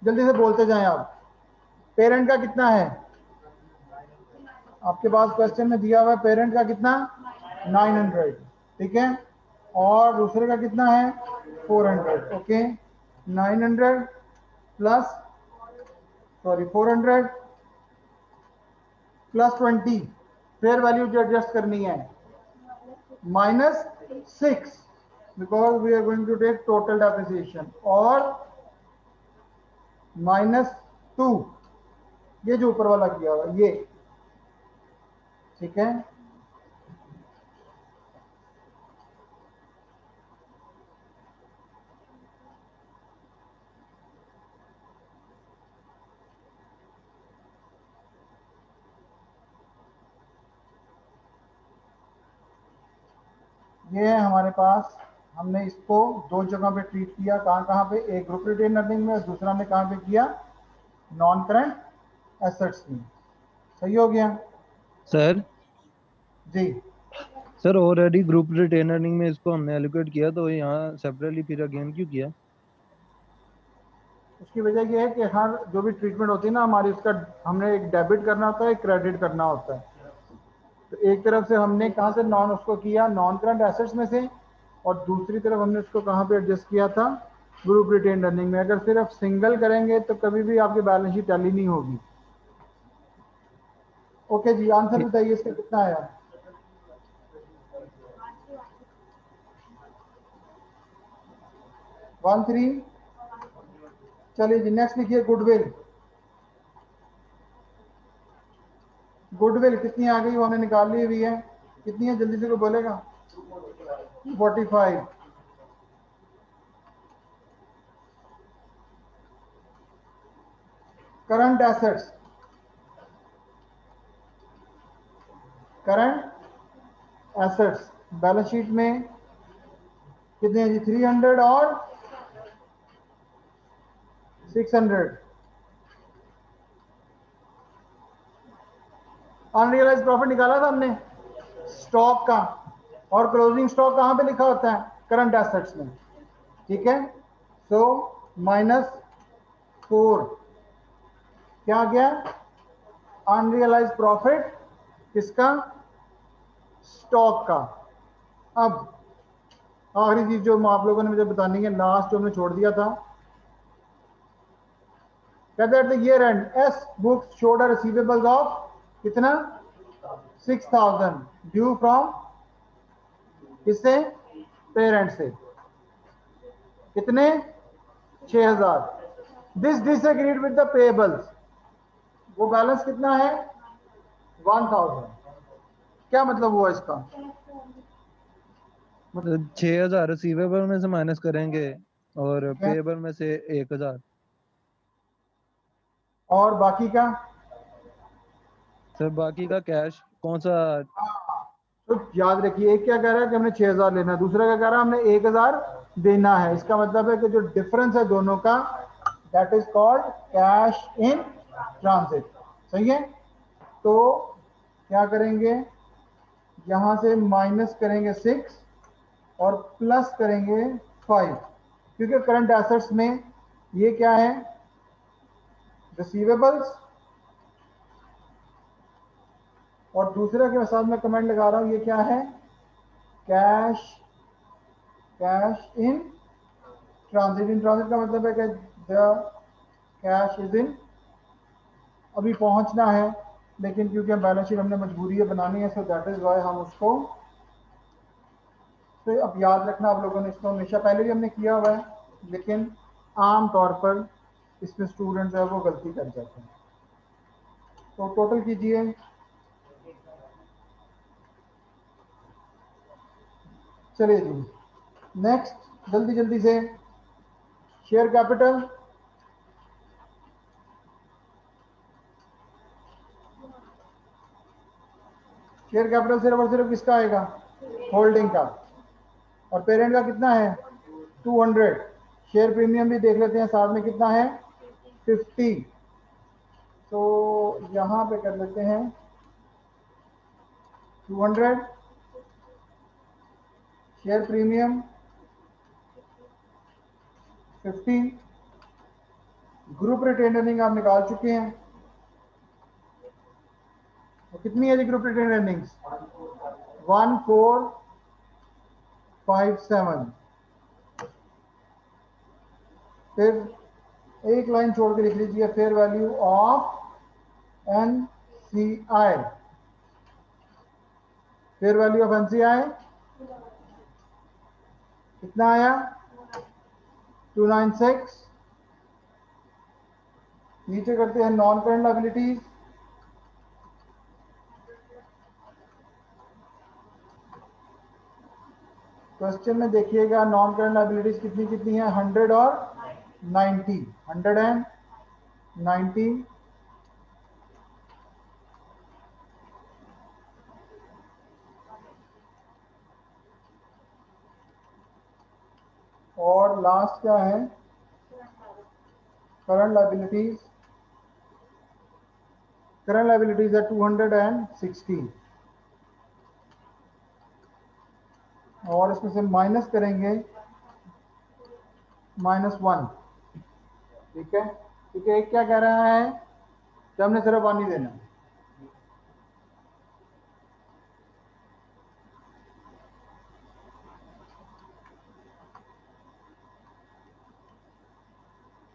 जल्दी से बोलते जाएं आप। पेरेंट का कितना है? आपके पास क्वेश्चन में दिया हुआ है पेरेंट का कितना? 900। ठीक है, और दूसरे का कितना है? 400। Okay, 900 plus 400 plus 20, fair value जो एडजस्ट करनी है -6। because we are going to take total depreciation, और -2 ये जो ऊपर वाला किया हुआ ये, ठीक है। ये है हमारे पास, हमने इसको दो जगह पे ट्रीट किया, कहाँ कहाँ पे, एक ग्रुप रिटेन अर्निंग में और दूसरा में कहाँ पे किया, नॉन करंट एसेट्स में। सही हो गया सर जी। Sir already group retain earning में इसको हमने एलोकेट किया, तो यहाँ सेपरेटली फिर अगेन क्यों किया? उसकी वजह यह है कि हर जो भी ट्रीटमेंट होती है ना हमारी, उसका हमने एक डेबिट करना होता है, एक क्रेडिट करना होता है। तो एक तरफ से हमने कहाँ से नॉन उसको किया, नॉन करंट एसेट्स में से, और दूसरी तरफ हमने उसको कहाँ पे एडजस्ट किया था, ग्रुप रिटेन अर्निंग में। अगर सिर्फ सिंगल करेंगे तो कभी भी आपकी बैलेंस शीट टैली नहीं होगी। ओके जी, आंसर बताइए इसका कितना आया? 13। चलिए जी, नेक्स्ट लिखिए गुडविल। गुडविल कितनी आ गई, वो हमने निकाल ली हुई है। कितनी है, जल्दी से कोई बोलेगा? 45। Current assets, current assets balance sheet में कितने हैं जी? 300 और 600। अनरियलाइज प्रॉफिट निकाला था हमने स्टॉक का, और क्लोजिंग स्टॉक कहाँ पे लिखा होता है? करंट एसेट्स में, ठीक है। सो -4 क्या गया? अनरियलाइज प्रॉफिट किसका? स्टॉक का। अब आखिरी चीज जो आप लोगों ने मुझे बतानी है, लास्ट जो हमने छोड़ दिया था, कहते हैं at the year end S books showed a receivables of कितना? 6000 ड्यू फ्रॉम किससे? पेरेंट से। कितने? 6000। This disagreed with the payables, वो बैलेंस कितना है? 1000। क्या मतलब हुआ इसका? 6000 रिसीवेबल में से माइनस करेंगे और ठीक है, पेएबल में से 1000। और बाकी का? सर बाकी का कैश कौन सा? तो याद रखिए, एक क्या कह रहा है कि हमने 6000 लेना है, दूसरा क्या कह रहा है हमने 1000 देना है। इसका मतलब है कि जो डिफरेंस है दोनों का, that is called cash in transit. सही है। तो क्या करेंगे, यहां से माइनस करेंगे 6 और प्लस करेंगे 5, क्योंकि करंट एसेट्स में ये क्या है? रिसीवेबल्स, और दूसरा के साथ में कमेंट लगा रहा हूं, ये क्या है? Cash, cash in transit. In transit का मतलब है कि द कैश इज इन, अभी पहुंचना है, लेकिन क्योंकि हम बैलेंस शीट हमने मजबूरी है बनानी है, सो दैट इज वाई हम उसको, तो अब याद रखना आप लोगों ने, इसको हमेशा पहले भी हमने किया हुआ है, लेकिन आम तौर पर इसमें स्टूडेंट्स है वो गलती कर जाते हैं। तो टोटल कीजिए। चलिए जी, नेक्स्ट जल्दी जल्दी से, शेयर कैपिटल। शेयर कैपिटल सिर्फ और सिर्फ किसका आएगा? होल्डिंग का। और पेरेंट का कितना है? 200। शेयर प्रीमियम भी देख लेते हैं साथ में, कितना है? 50। तो यहाँ पे कर लेते हैं 200, share premium 50, group retain earning आप निकाल चुके हैं। तो कितनी है जी ग्रुप रिटेन अर्निंग्स? 1457। फिर एक लाइन छोड़ के लिख लीजिए, fair value of NCI. Fair value of NCI कितना आया 296। नीचे करते हैं नॉन करंट लायबिलिटीज। क्वेश्चन में देखिएगा नॉन करंट लायबिलिटीज कितनी कितनी है, 100 और 90, 190। और लास्ट क्या है, करंट लायबिलिटीज। करंट लायबिलिटीज है 216, और इसमें से माइनस करेंगे -1। ठीक है, क्योंकि एक क्या कह रहा है कि हमने सिर्फ 1 ही देना है।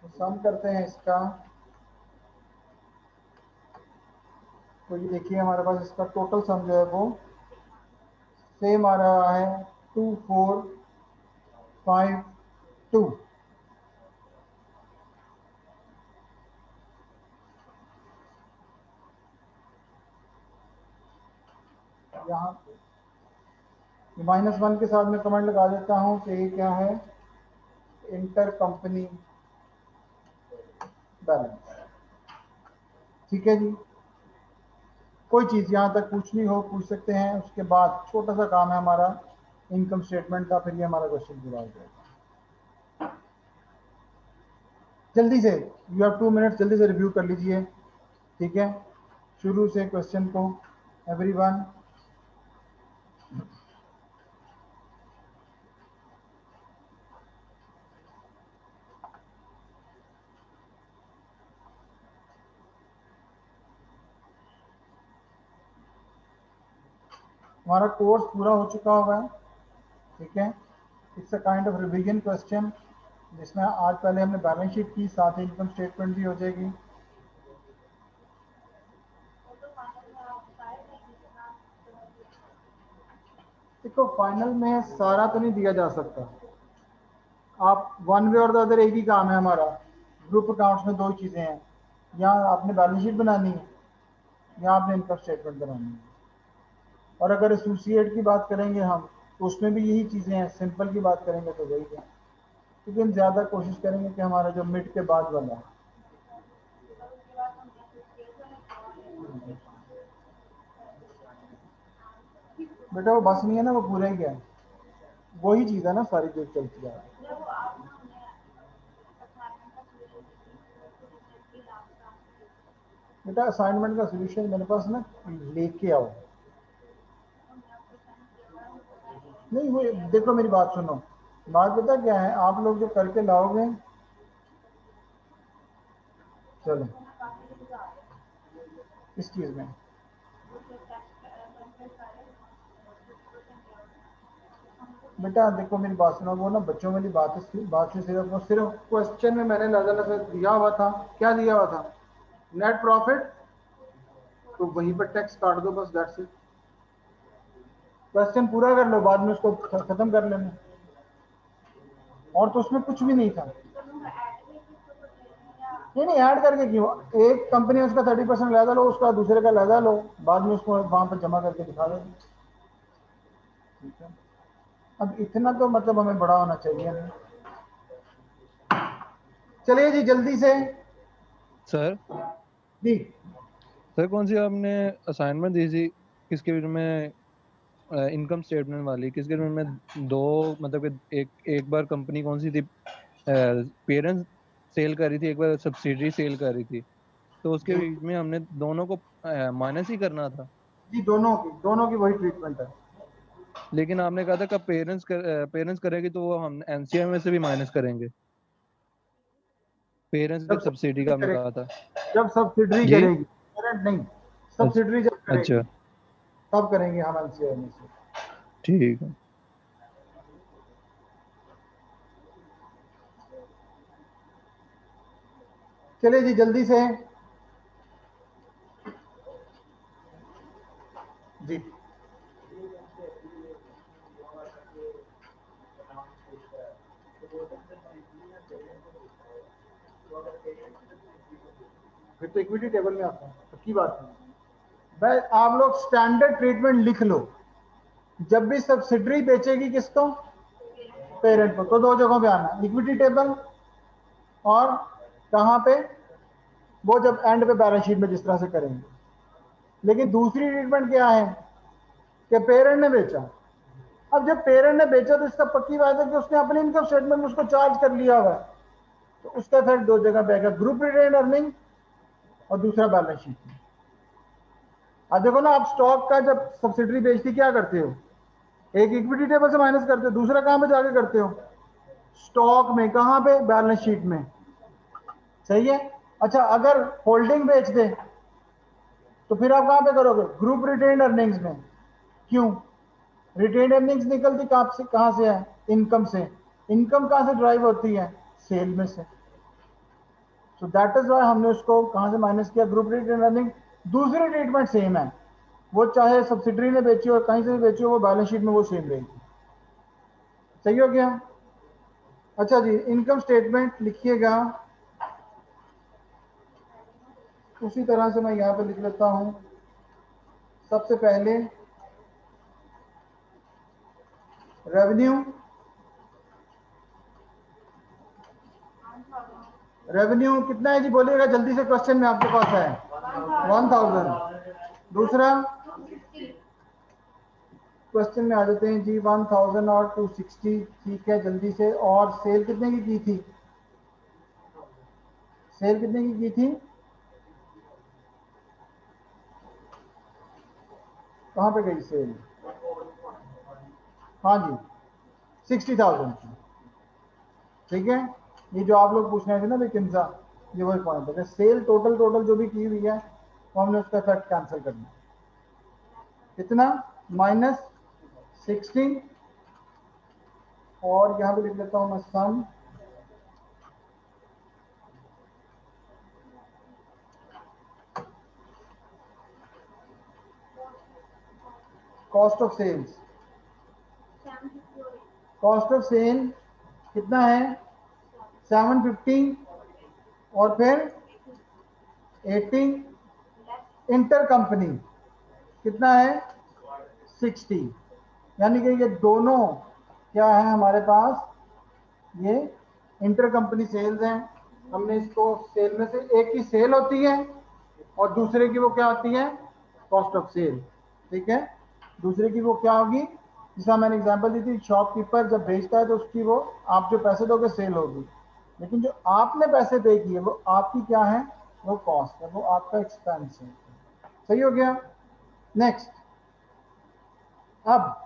तो सम करते हैं इसका। तो ये देखिए हमारे पास इसका टोटल सम जो है वो सेम आ रहा है 2452। यहाँ -1 के साथ में कमेंट लगा देता हूँ कि ये क्या है, इंटर कंपनी बैलेंस। ठीक है जी, कोई चीज़ यहाँ तक पूछनी हो पूछ सकते हैं। उसके बाद छोटा सा काम है हमारा इनकम स्टेटमेंट का, फिर ये हमारा क्वेश्चन पूरा हो जाएगा। जल्दी से, यू हैव 2 मिनट, जल्दी से रिव्यू कर लीजिए। ठीक है, शुरू से क्वेश्चन को एवरीवन। हमारा कोर्स पूरा हो चुका होगा। ठीक है, it's a kind of revision question, जिसमें आज पहले हमने बैलेंस शीट की, साथ ही इनकम स्टेटमेंट भी हो जाएगी। देखो फाइनल में सारा तो नहीं दिया जा सकता, आप वन वे और द अदर एक ही काम है हमारा। ग्रुप अकाउंट्स में दो चीज़ें हैं, यहाँ आपने बैलेंस शीट बनानी है, यहाँ आपने इनकम स्टेटमेंट बनानी है। और अगर एसोसिएट की बात करेंगे हम, तो उसमें भी यही चीज़ें हैं। सिंपल की बात करेंगे तो वही है, क्योंकि हम ज़्यादा कोशिश करेंगे कि हमारा जो मिड के बाद वाला है। बेटा वो बस नहीं है ना, वो पूरा ही है, वही चीज़ है ना सारी जो चलती है। बेटा असाइनमेंट का सोल्यूशन मेरे पास ना लेके आओ। नहीं वो देखो मेरी बात सुनो, बात पता क्या है, आप लोग जो करके लाओगे, चलो इस चीज़ में बेटा देखो मेरी बात सुनो, वो ना बच्चों वाली बात से सिर्फ क्वेश्चन में मैंने नजर दिया हुआ था, क्या दिया हुआ था, नेट प्रॉफिट, तो वहीं पर टैक्स काट दो बस, दैट्स इट। क्वेश्चन पूरा कर लो, बाद में उसको खत्म कर लेना। और तो उसमें कुछ भी नहीं था। नहीं नहीं, ऐड करके क्यों, एक कंपनी उसका 30% लहदा लो, उसका दूसरे का लहदा लो, बाद में उसको वहां पर जमा करके दिखा दो। ठीक है, अब इतना तो मतलब हमें बड़ा होना चाहिए नहीं। चलिए जी जल्दी से सर जी। सर कौन सी आपने असाइनमेंट दी थी, किसके में इनकम स्टेटमेंट वाली, किसके में दो, मतलब कि एक एक बार कंपनी कौन सी थी, पेरेंट्स सेल कर रही थी, एक बार सब्सिडरी सेल कर रही थी, तो उसके जी बीच में हमने दोनों को माइनस ही करना था। जी, दोनों की वही ट्रीटमेंट है। लेकिन आपने कहा था कि पेरेंट्स करेगी तो वो हम एनसीएम में से भी माइनस करेंगे, पेरेंट्स की जब सब्सिडी का सब्सिडरी आपने कहा करेगी, था। जब सब्सिडरी जी। करेगी, पेरेंट नहीं, अच्छा। सब्सिडरी जब करेगी अच्छा। तब करेंगे हम एनसीआर में से। ठीक है। चलिए जी जल्दी से जी। फिर तो इक्विटी टेबल में आता है, पक्की बात है भाई। आप लोग स्टैंडर्ड ट्रीटमेंट लिख लो, जब भी सब्सिडरी बेचेगी किसको, पेरेंट को, तो दो जगहों पे आना, इक्विटी टेबल और कहाँ पे, वो जब एंड पे बैलेंस शीट में जिस तरह से करेंगे। लेकिन दूसरी ट्रीटमेंट क्या है कि पेरेंट ने बेचा। अब जब पेरेंट ने बेचा तो इसका पक्की बात है कि उसने अपने इनकम स्टेटमेंट में उसको चार्ज कर लिया हुआ है, तो उसका इफेक्ट दो जगह पे आएगा, ग्रुप रिटेन अर्निंग और दूसरा बैलेंस शीट में। अब देखो ना, आप स्टॉक का जब सब्सिडरी बेचती क्या करते हो, एक इक्विटी टेबल से माइनस करते हो, दूसरा कहां पे जाके करते हो, स्टॉक में, कहां पे, बैलेंस शीट में। सही है। अच्छा, अगर होल्डिंग बेच दे तो फिर आप कहां पे करोगे, ग्रुप रिटेन अर्निंग्स में। क्यों, रिटेन अर्निंग्स निकलती कहां से है, इनकम से। इनकम कहां से ड्राइव होती है, सेल में से। सो दैट इज वाई हमने उसको कहां से माइनस किया, ग्रुप रिटेन अर्निंग। दूसरी ट्रीटमेंट सेम है, वो चाहे सब्सिडरी ने बेची हो, कहीं से भी बेची हो, वो बैलेंस शीट में वो सेम रहेगी। सही हो गया। अच्छा जी, इनकम स्टेटमेंट लिखिएगा, उसी तरह से मैं यहाँ पे लिख लेता हूँ। सबसे पहले रेवेन्यू, रेवेन्यू कितना है जी, बोलिएगा जल्दी से, क्वेश्चन में आपके पास है 1000। दूसरा क्वेश्चन में आ जाते हैं जी, 1000 और 260, ठीक है, जल्दी से। और सेल कितने की थी, सेल कितने की थी, कहाँ पे गई सेल, हाँ जी 60,000 की। ठीक है, ये जो आप लोग पूछ रहे थे ना भाई किंसा, ये वही पॉइंट है, सेल टोटल टोटल जो भी की हुई है तो हमने उसका इफेक्ट कैंसिल करना। कितना, -16, और यहाँ पे लिख लेता हूँ मैं sum, cost of sales. Cost of sale कितना है, 750, और फिर 80, इंटर कंपनी कितना है, 60। यानी कि ये दोनों क्या है हमारे पास, ये इंटर कंपनी सेल्स हैं। हमने इसको सेल में से एक की सेल होती है और दूसरे की वो क्या होती है, कॉस्ट ऑफ सेल। ठीक है, दूसरे की वो क्या होगी, जैसा मैंने एग्जांपल दी थी, शॉपकीपर जब भेजता है तो उसकी वो, आप जो पैसे दोगे सेल होगी, लेकिन जो आपने पैसे पे किए वो आपकी क्या है, वो कॉस्ट है, वो आपका एक्सपेंस है। सही हो गया। नेक्स्ट, अब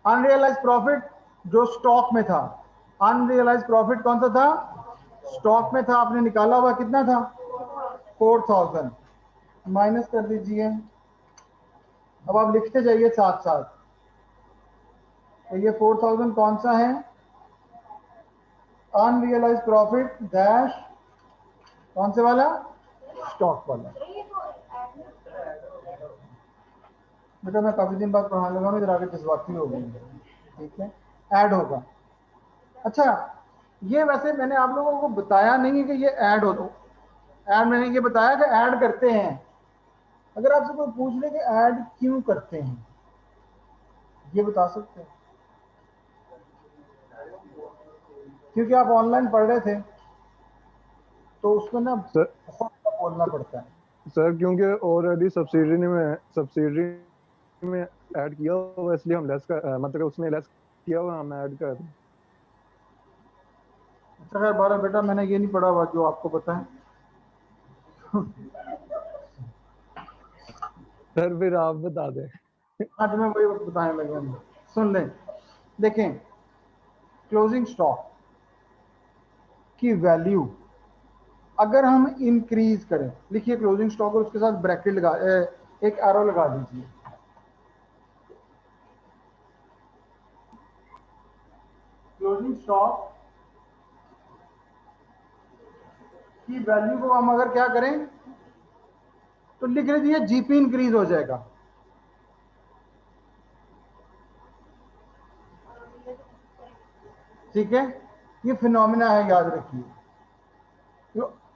अनरियलाइज प्रॉफिट जो स्टॉक में था, अनरियलाइज प्रॉफिट कौन सा था, स्टॉक में था, आपने निकाला हुआ कितना था, 4000, माइनस कर दीजिए। अब आप लिखते जाइए साथ साथ, तो ये 4000 कौन सा है, अनरियलाइज प्रॉफिट डैश, कौन से वाला, स्टॉक वाला। बेटा मैं काफी दिन बाद पढ़ाने लगा, इधर आगे जज्बाती हो गई। ठीक है, ऐड होगा। अच्छा, ये वैसे मैंने आप लोगों को बताया नहीं है कि ये ऐड हो, तो ऐड मैंने ये बताया कि ऐड करते हैं। अगर आपसे कोई पूछ ले कि ऐड क्यों करते हैं, ये बता सकते हैं, क्योंकि आप ऑनलाइन पढ़ रहे थे तो उसमें ना सर बहुत बोलना पड़ता है। सर क्योंकि ऑलरेडी सब्सिडरी में ऐड किया हुआ, इसलिए हम लेस कर मतलब उसमें लेस किया हुआ हम ऐड कर रहे हैं। अच्छा खैर, बारह बेटा मैंने ये नहीं पढ़ा हुआ जो आपको पता है। सर फिर आप बता दें। आज मैं वही बताने लगा हूं। सुन लें, देखें, क्लोजिंग स्टॉक की वैल्यू अगर हम इंक्रीज करें, लिखिए क्लोजिंग स्टॉक और उसके साथ ब्रैकेट लगा, एक एरो लगा दीजिए। क्लोजिंग स्टॉक की वैल्यू को हम अगर क्या करें, तो लिख लीजिए जीपी इंक्रीज हो जाएगा। ठीक है, ये फिनोमिना है, याद रखिए।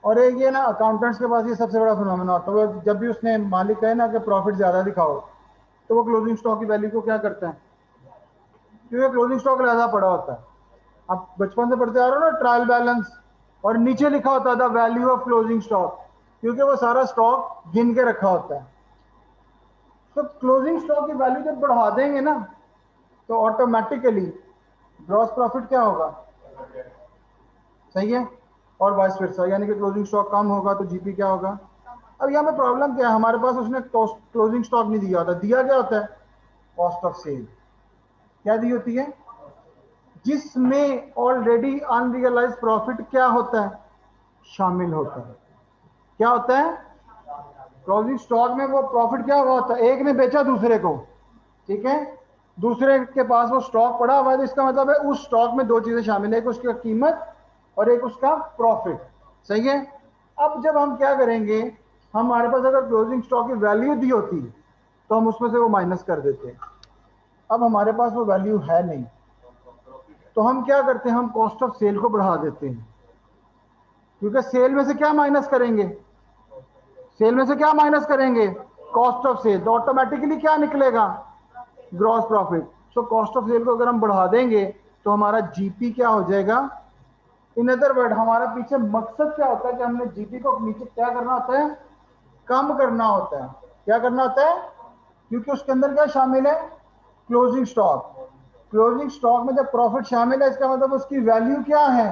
और एक ये ना अकाउंटेंट्स के पास ये सबसे बड़ा फिनोमेना होता है, वो जब भी उसने मालिक कहे ना कि प्रॉफिट ज़्यादा दिखाओ तो वो क्लोजिंग स्टॉक की वैल्यू को क्या करते हैं, क्योंकि क्लोजिंग स्टॉक ज़्यादा पड़ा होता है। आप बचपन से पढ़ते आ रहे हो ना ट्रायल बैलेंस, और नीचे लिखा होता था वैल्यू ऑफ क्लोजिंग स्टॉक, क्योंकि वो सारा स्टॉक गिन के रखा होता है। तो क्लोजिंग स्टॉक की वैल्यू जब बढ़ा देंगे ना तो ऑटोमेटिकली ग्रॉस प्रॉफिट क्या होगा, सही है, और वाइस वर्सा, यानी कि क्लोजिंग स्टॉक कम होगा तो जीपी क्या होगा। अब यहाँ पे प्रॉब्लम क्या है, हमारे पास उसने क्लोजिंग स्टॉक नहीं दिया होता, दिया क्या होता है, कॉस्ट ऑफ सेल। क्या दी होती है, जिसमें ऑलरेडी अनरियलाइज प्रॉफिट क्या होता है, शामिल होता है। क्या होता है, क्लोजिंग स्टॉक में वो प्रॉफिट क्या हुआ होता है, एक ने बेचा दूसरे को, ठीक है, दूसरे के पास वो स्टॉक पड़ा हुआ है, तो इसका मतलब है उस स्टॉक में दो चीजें शामिल है, एक उसकी कीमत और एक उसका प्रॉफिट, सही है। अब जब हम क्या करेंगे, हमारे पास अगर क्लोजिंग स्टॉक की वैल्यू दी होती तो हम उसमें से वो माइनस कर देते हैं। अब हमारे पास वो वैल्यू है नहीं, तो हम क्या करते हैं, हम कॉस्ट ऑफ सेल को बढ़ा देते हैं, क्योंकि सेल में से क्या माइनस करेंगे, सेल में से क्या माइनस करेंगे, कॉस्ट ऑफ सेल, तो ऑटोमेटिकली क्या निकलेगा, gross profit. So cost of sale को अगर हम बढ़ा देंगे तो हमारा जीपी क्या हो जाएगा। इन अदर वर्ड हमारा पीछे मकसद क्या होता है कि हमने जीपी को नीचे क्या करना होता है, कम करना होता है। क्या करना होता है, क्योंकि उसके अंदर क्या शामिल है, क्लोजिंग स्टॉक। क्लोजिंग स्टॉक में जब प्रॉफिट शामिल है इसका मतलब उसकी वैल्यू क्या है,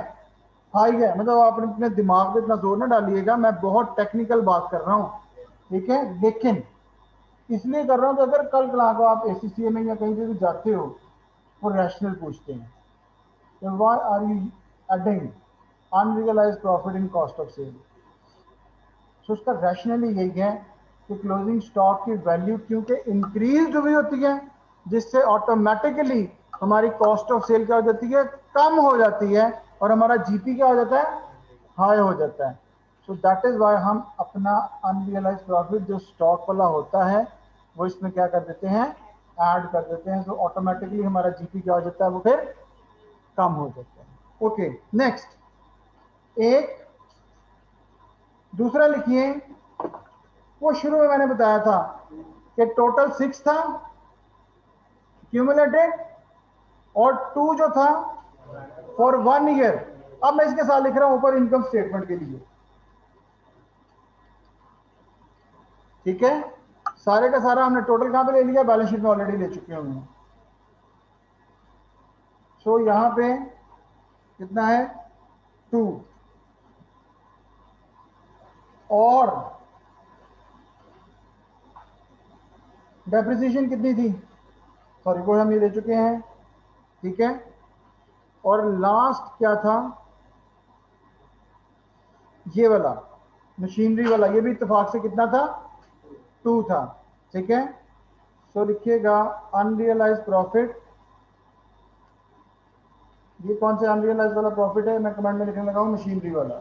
हाई है। मतलब आप अपने दिमाग पे इतना जोर ना डालिएगा, मैं बहुत टेक्निकल बात कर रहा हूँ, ठीक है, लेकिन इसलिए कर रहा हूँ कि अगर कल कला को आप एसीसीए में या कहीं पे भी जाते हो, वो रैशनल पूछते हैं, why are you adding unrealised profit in cost of sale. तो उसका रैशनली यही है कि क्लोजिंग स्टॉक की वैल्यू क्योंकि इंक्रीज हुई होती है, जिससे ऑटोमेटिकली हमारी कॉस्ट ऑफ सेल क्या हो जाती है, कम हो जाती है, और हमारा जीपी क्या हो जाता है, हाई हो जाता है। सो दैट इज वाई हम अपना अनरियलाइज प्रॉफिट जो स्टॉक वाला होता है वो इसमें क्या कर देते हैं, ऐड कर देते हैं, तो ऑटोमेटिकली हमारा जीपी क्या हो जाता है, वो फिर कम हो जाता है। ओके, नेक्स्ट एक दूसरा लिखिए, वो शुरू में मैंने बताया था कि टोटल 6 था क्यूमुलेटेड, और 2 जो था फॉर 1 ईयर। अब मैं इसके साथ लिख रहा हूं ऊपर इनकम स्टेटमेंट के लिए, ठीक है, सारे का सारा हमने टोटल कहां पे ले लिया, बैलेंस शीट में ऑलरेडी ले चुके होंगे। सो यहां पे कितना है, 2, और डेप्रिसिएशन कितनी थी, सॉरी वो हम ये ले चुके हैं, ठीक है, और लास्ट क्या था, ये वाला मशीनरी वाला, ये भी इत्तेफाक से कितना था, 2 था, ठीक है। सो लिखिएगा अनरियलाइज प्रॉफिट, ये कौन सा अनरियलाइज वाला प्रॉफिट है, मैं कमेंट में लिखने लगा हूं मशीनरी वाला।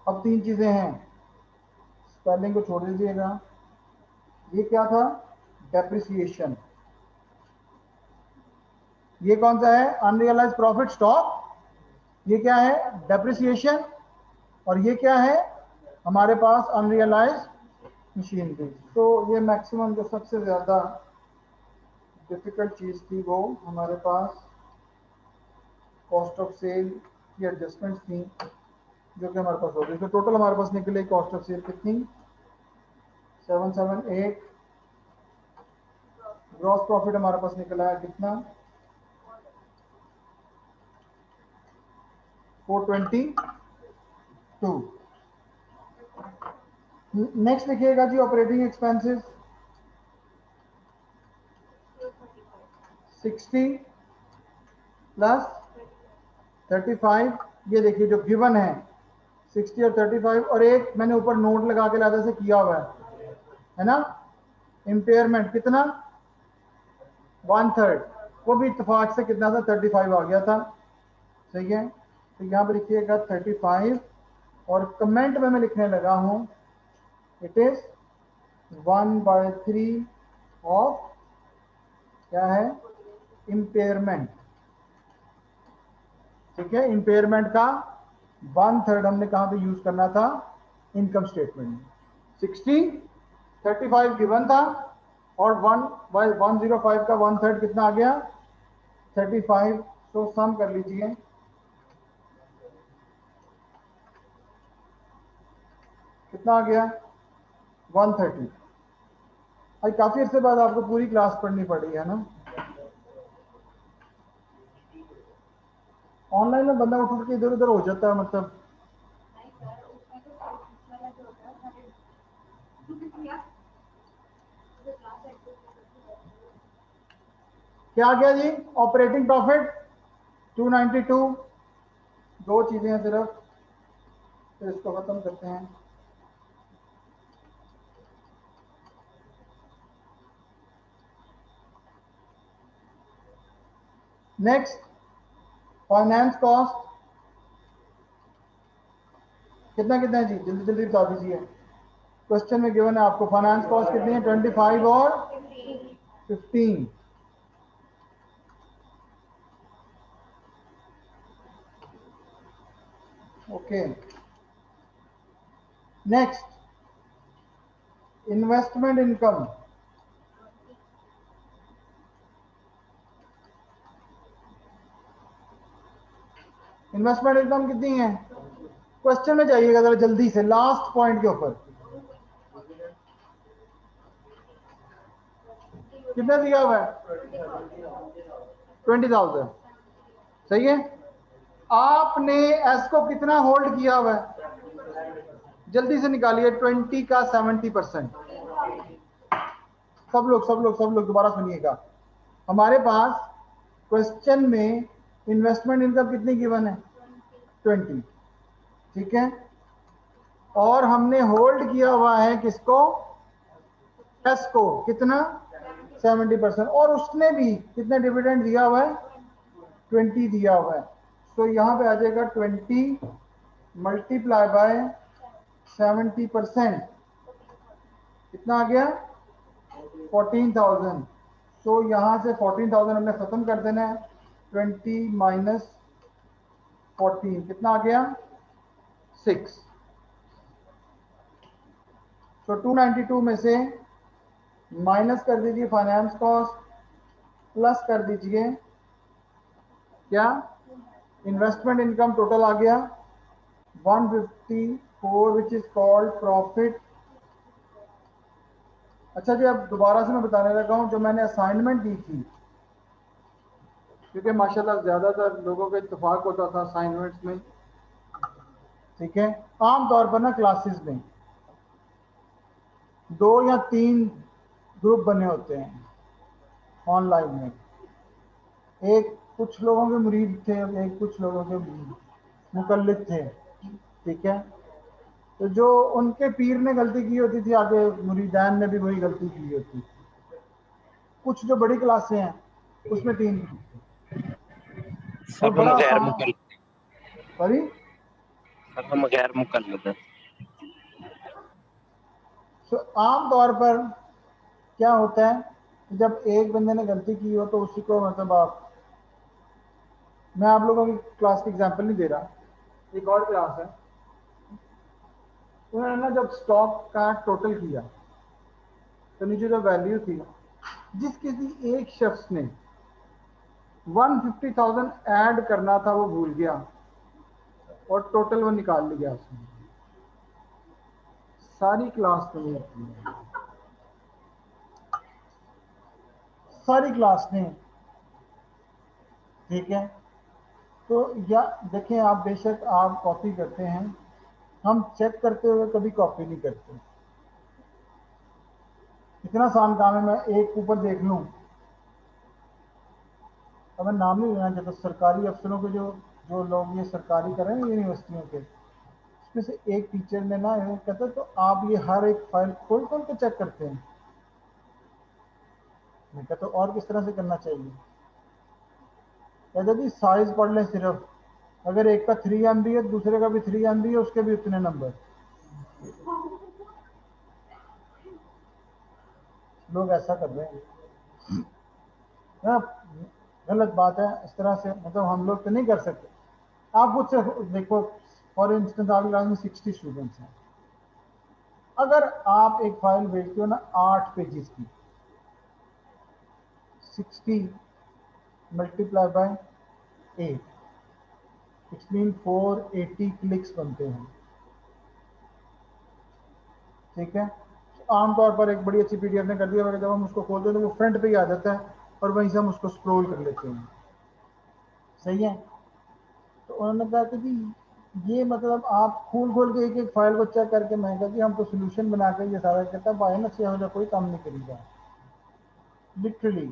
अब 3 चीजें हैं, स्पेलिंग को छोड़ दीजिएगा। ये क्या था, डेप्रिसिएशन, ये कौन सा है, अनरियलाइज प्रॉफिट स्टॉक, ये क्या है, डेप्रिसिएशन, और ये क्या है हमारे पास, अनरियलाइज मशीनरी। तो ये मैक्सिमम जो सबसे ज्यादा डिफिकल्ट चीज थी वो हमारे पास कॉस्ट ऑफ सेल की एडजस्टमेंट्स थी, जो कि हमारे पास हो गई। तो टोटल हमारे पास निकले कॉस्ट ऑफ सेल कितनी, 778। ग्रॉस प्रॉफिट हमारे पास निकला है कितना, 422। नेक्स्ट लिखिएगा जी ऑपरेटिंग एक्सपेंसेस 60 प्लस 35, ये देखिए जो गिवन है 60 और 35, और एक मैंने ऊपर नोट लगा के लादा से किया हुआ है ना, इम्पेयरमेंट कितना, 1/3, वो भी इत्तेफाक से कितना था, 35 आ गया था, सही है। तो यहाँ पर लिखिएगा 35, और कमेंट में मैं लिखने लगा हूँ इट इज 1/3 ऑफ क्या है, इम्पेयरमेंट, ठीक है, इम्पेयरमेंट का 1/3 हमने कहाँ पे यूज करना था, इनकम स्टेटमेंट में। 60, 35 गिवन था और 105 का 1/3 कितना आ गया, 35। तो सम कर लीजिए, कितना आ गया, 130। आज काफी अर्से बाद आपको पूरी क्लास पढ़नी पड़ी है ना। ऑनलाइन में बंदा उठ के इधर उधर हो जाता है, मतलब क्या आ गया जी, ऑपरेटिंग प्रॉफिट 292। दो चीजें हैं सिर्फ, तो इसको खत्म करते हैं। नेक्स्ट, फाइनेंस कॉस्ट कितना कितना है जी, जल्दी जल्दी बता दीजिए। क्वेश्चन में गिवन है आपको फाइनेंस कॉस्ट कितनी है, 25 और 15। Okay, next, investment income investment income कितनी है, क्वेश्चन में जाइएगा जरा जल्दी से, लास्ट पॉइंट के ऊपर कितना दिया हुआ है, 20,000। सही है। आपने एस को कितना होल्ड किया हुआ है, जल्दी से निकालिए, 20 का 70%। सब लोग दोबारा सुनिएगा। हमारे पास क्वेश्चन में इन्वेस्टमेंट इनकम कितनी गिवन है, 20, ठीक है। और हमने होल्ड किया हुआ है किसको, एस को, कितना, 70%। और उसने भी कितना डिविडेंड दिया हुआ है, 20 दिया हुआ है। तो यहाँ पे आ जाएगा 20 मल्टीप्लाई बाय 70%, कितना आ गया, 14,000। तो यहाँ से 14,000 हमने खत्म कर देना है, 20 माइनस 14 कितना आ गया, 6। तो 292 में से माइनस कर दीजिए फाइनेंस कॉस्ट, प्लस कर दीजिए क्या, इन्वेस्टमेंट इनकम। टोटल आ गया 154 विच इज कॉल्ड प्रॉफिट। अच्छा जी, अब दोबारा से मैं बताने लगा हूं, जो मैंने असाइनमेंट दी थी, क्योंकि माशाल्लाह ज़्यादातर लोगों का इत्तेफाक होता था असाइनमेंट्स में, ठीक है। आम तौर पर ना क्लासेस में 2 या 3 ग्रुप बने होते हैं ऑनलाइन में। एक कुछ लोगों के मुरीद थे, एक कुछ लोगों के मुकल्लिद थे, ठीक है। तो जो उनके पीर ने गलती की होती थी, आगे मुरीदान ने भी वही गलती की होती थी। कुछ जो बड़ी क्लासें हैं उसमें 3, और सब बड़ा हम गैर आसान, मुकल सॉरी, सब हम गैर मुकल्लद हैं। तो आम तौर पर क्या होता है, जब एक बंदे ने गलती की हो तो उसी को, मतलब मैं आप लोगों की क्लास की एग्जांपल नहीं दे रहा, एक और क्लास है, उन्होंने ना जब स्टॉक का टोटल किया तो नीचे जो वैल्यू थी, जिस किसी एक शख्स ने 150,000 ऐड करना था वो भूल गया और टोटल वो निकाल लिया उसने। सारी क्लास ने, सारी क्लास ने, ठीक है। तो या देखें आप, बेशक आप कॉपी करते हैं, हम चेक करते हुए कभी कॉपी नहीं करते। इतना आसान काम है, मैं एक ऊपर देख लूं, अब मैं नाम नहीं लेना चाहता, सरकारी अफसरों के जो जो लोग ये सरकारी कर रहे हैं यूनिवर्सिटियों के, उसमें से एक टीचर ने ना कहता तो आप ये हर एक फाइल खोल खोल के चेक करते हैं। मैं कहता तो और किस तरह से करना चाहिए, कहता जी साइज पढ़ लें सिर्फ, अगर एक का 3 MB है दूसरे का भी 3 MB है, उसके भी उतने नंबर। लोग ऐसा कर रहे हैं ना, गलत बात है। इस तरह से मतलब हम लोग तो नहीं कर सकते। आप मुझसे देखो, फॉर इंस्टेंस आपकी क्लास में 60 स्टूडेंट्स हैं, अगर आप एक फाइल भेजते हो ना 8 पेजेस की, 60 multiply by 8, it's mean 480 clicks बनते हैं, ठीक है। आमतौर पर एक बड़ी अच्छी पीडीएफ ने कर दिया, मगर जब हम उसको खोलते हैं तो वो फ्रंट पे ही आ जाता है और वहीं से हम उसको स्क्रॉल कर लेते हैं, सही है। तो उन्होंने कहा कि जी ये मतलब आप खोल खोल के एक एक फाइल को चेक करके, मैं कहा कि हम तो सोल्यूशन बना के ये सारा कहता है से हमें कोई काम नहीं करेगा लिटरली।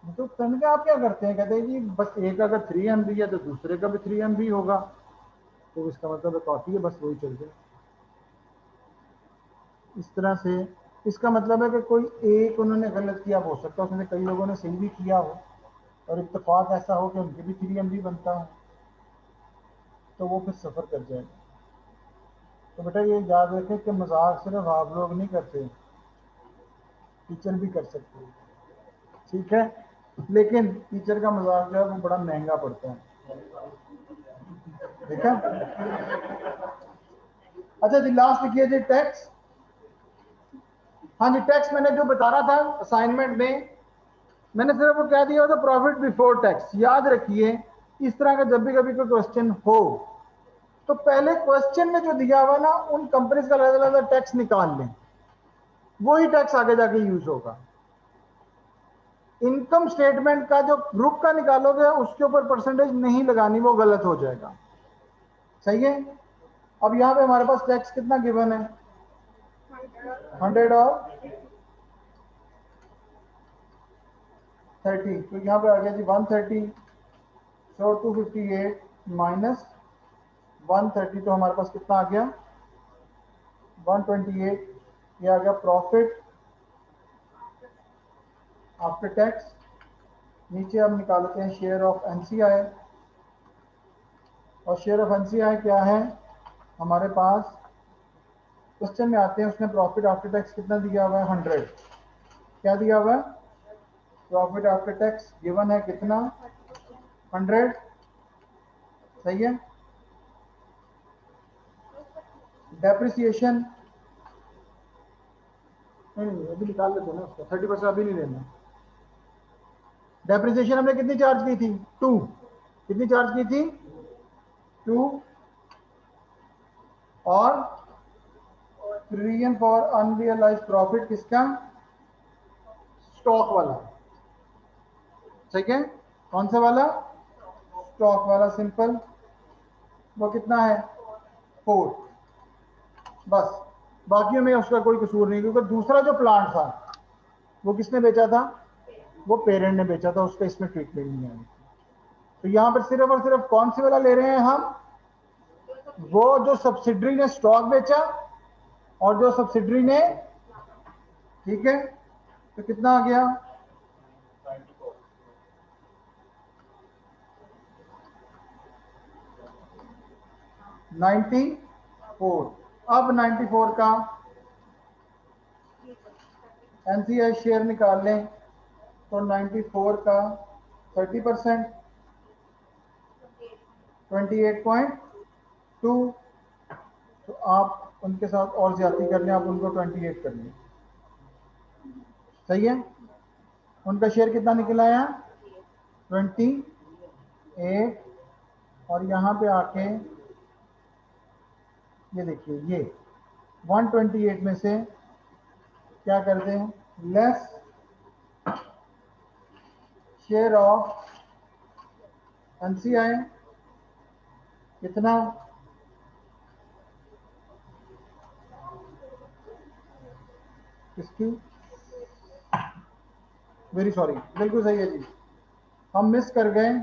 तो कहने का आप क्या करते हैं, कहते हैं जी बस एक अगर 3 MB है तो दूसरे का भी 3 MB होगा, तो इसका मतलब काफ़ी है, बस वही चल जाए इस तरह से। इसका मतलब है कि कोई एक उन्होंने गलत किया हो सकता है, उसमें कई लोगों ने सही भी किया हो और इत्तेफाक ऐसा हो कि उनके भी 3 MB बनता है, तो वो फिर सफ़र कर जाएगा। तो बेटा ये याद रखें कि मजाक सिर्फ आप लोग नहीं करते, टीचर भी कर सकते हैं, ठीक है। लेकिन टीचर का मजाक जो है वो बड़ा महंगा पड़ता है, ठीक है। अच्छा जी, लास्ट लिखिए जी टैक्स। हाँ जी, टैक्स मैंने जो बता रहा था असाइनमेंट में, मैंने सिर्फ वो क्या दिया था, प्रॉफिट बिफोर टैक्स। याद रखिए इस तरह का जब भी कभी कोई क्वेश्चन हो तो पहले क्वेश्चन में जो दिया हुआ ना उन कंपनीज का अलग अलग टैक्स निकाल लें, वही टैक्स आगे जाके यूज होगा। इनकम स्टेटमेंट का जो ग्रुप का निकालोगे उसके ऊपर परसेंटेज नहीं लगानी, वो गलत हो जाएगा, सही है। अब यहाँ पे हमारे पास टैक्स कितना गिवन है, 100 और 30, तो यहाँ पे आ गया जी 130, सो 258 माइनस 130, तो हमारे पास कितना आ गया 128। ये आ गया प्रॉफिट आफ्टर टैक्स। नीचे हम निकालते हैं शेयर ऑफ एनसीआई, और शेयर ऑफ एनसीआई क्या है हमारे पास, क्वेश्चन में आते हैं उसने प्रॉफिट आफ्टर टैक्स कितना दिया हुआ है 100, क्या दिया हुआ है प्रॉफिट आफ्टर टैक्स गिवन है कितना 100, सही है। डेप्रिसिएशन नहीं अभी निकाल लेते ना उसका, 30% अभी नहीं लेना। डेप्रिसिएशन हमने कितनी चार्ज की थी 2, कितनी चार्ज की थी 2, और प्रीमियम फॉर अनरियलाइज प्रॉफिट किसका, स्टॉक वाला, ठीक है। कौन सा वाला, स्टॉक वाला, सिंपल। वो कितना है 4, बस। बाकियों में उसका कोई कसूर नहीं, क्योंकि दूसरा जो प्लांट था वो किसने बेचा था, वो पेरेंट ने बेचा था, उसका इसमें ट्रीटमेंट नहीं है। तो यहाँ पर सिर्फ और सिर्फ कौन सी वाला ले रहे हैं हम, वो जो सब्सिडरी ने स्टॉक बेचा और जो सब्सिडरी ने, ठीक है। तो कितना आ गया 94। अब 94 का एनसीआई शेयर निकाल लें, तो 94 का 30%, 28.2। तो आप उनके साथ और ज्यादा कर लें, आप उनको 28 कर लें, सही है। उनका शेयर कितना निकला है 28, और यहाँ पे आके ये देखिए ये 128 में से क्या कर दें, लेस शेयर ऑफ एनसीआई कितना, किसकी, वेरी सॉरी, बिल्कुल सही है जी, हम मिस कर गए।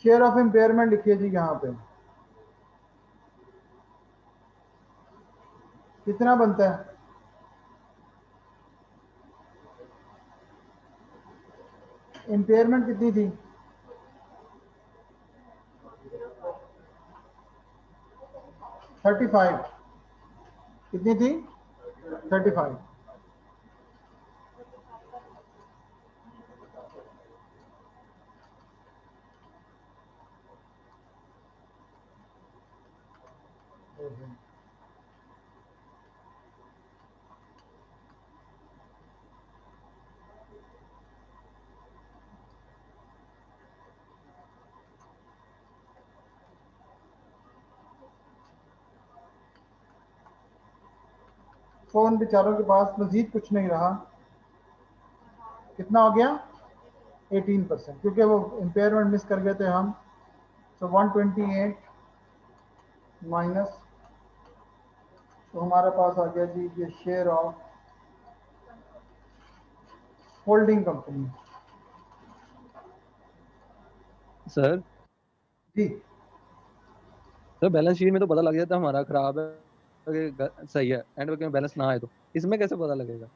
शेयर ऑफ इंपेयरमेंट लिखिए जी, यहाँ पे कितना बनता है, इंपेयरमेंट कितनी थी 35 कितनी थी? 35। फोन बेचारों के पास मजीद कुछ नहीं रहा। कितना हो गया? 18%, क्योंकि वो इम्पेयरमेंट मिस कर गए थे हम। तो 128 माइनस, तो हमारे पास आ गया जी ये share of holding company. Sir जी सर बैलेंस शीट में तो पता लग जाता है हमारा खराब है कि सही है, एंड में बैलेंस ना आए तो इसमें कैसे पता लगेगा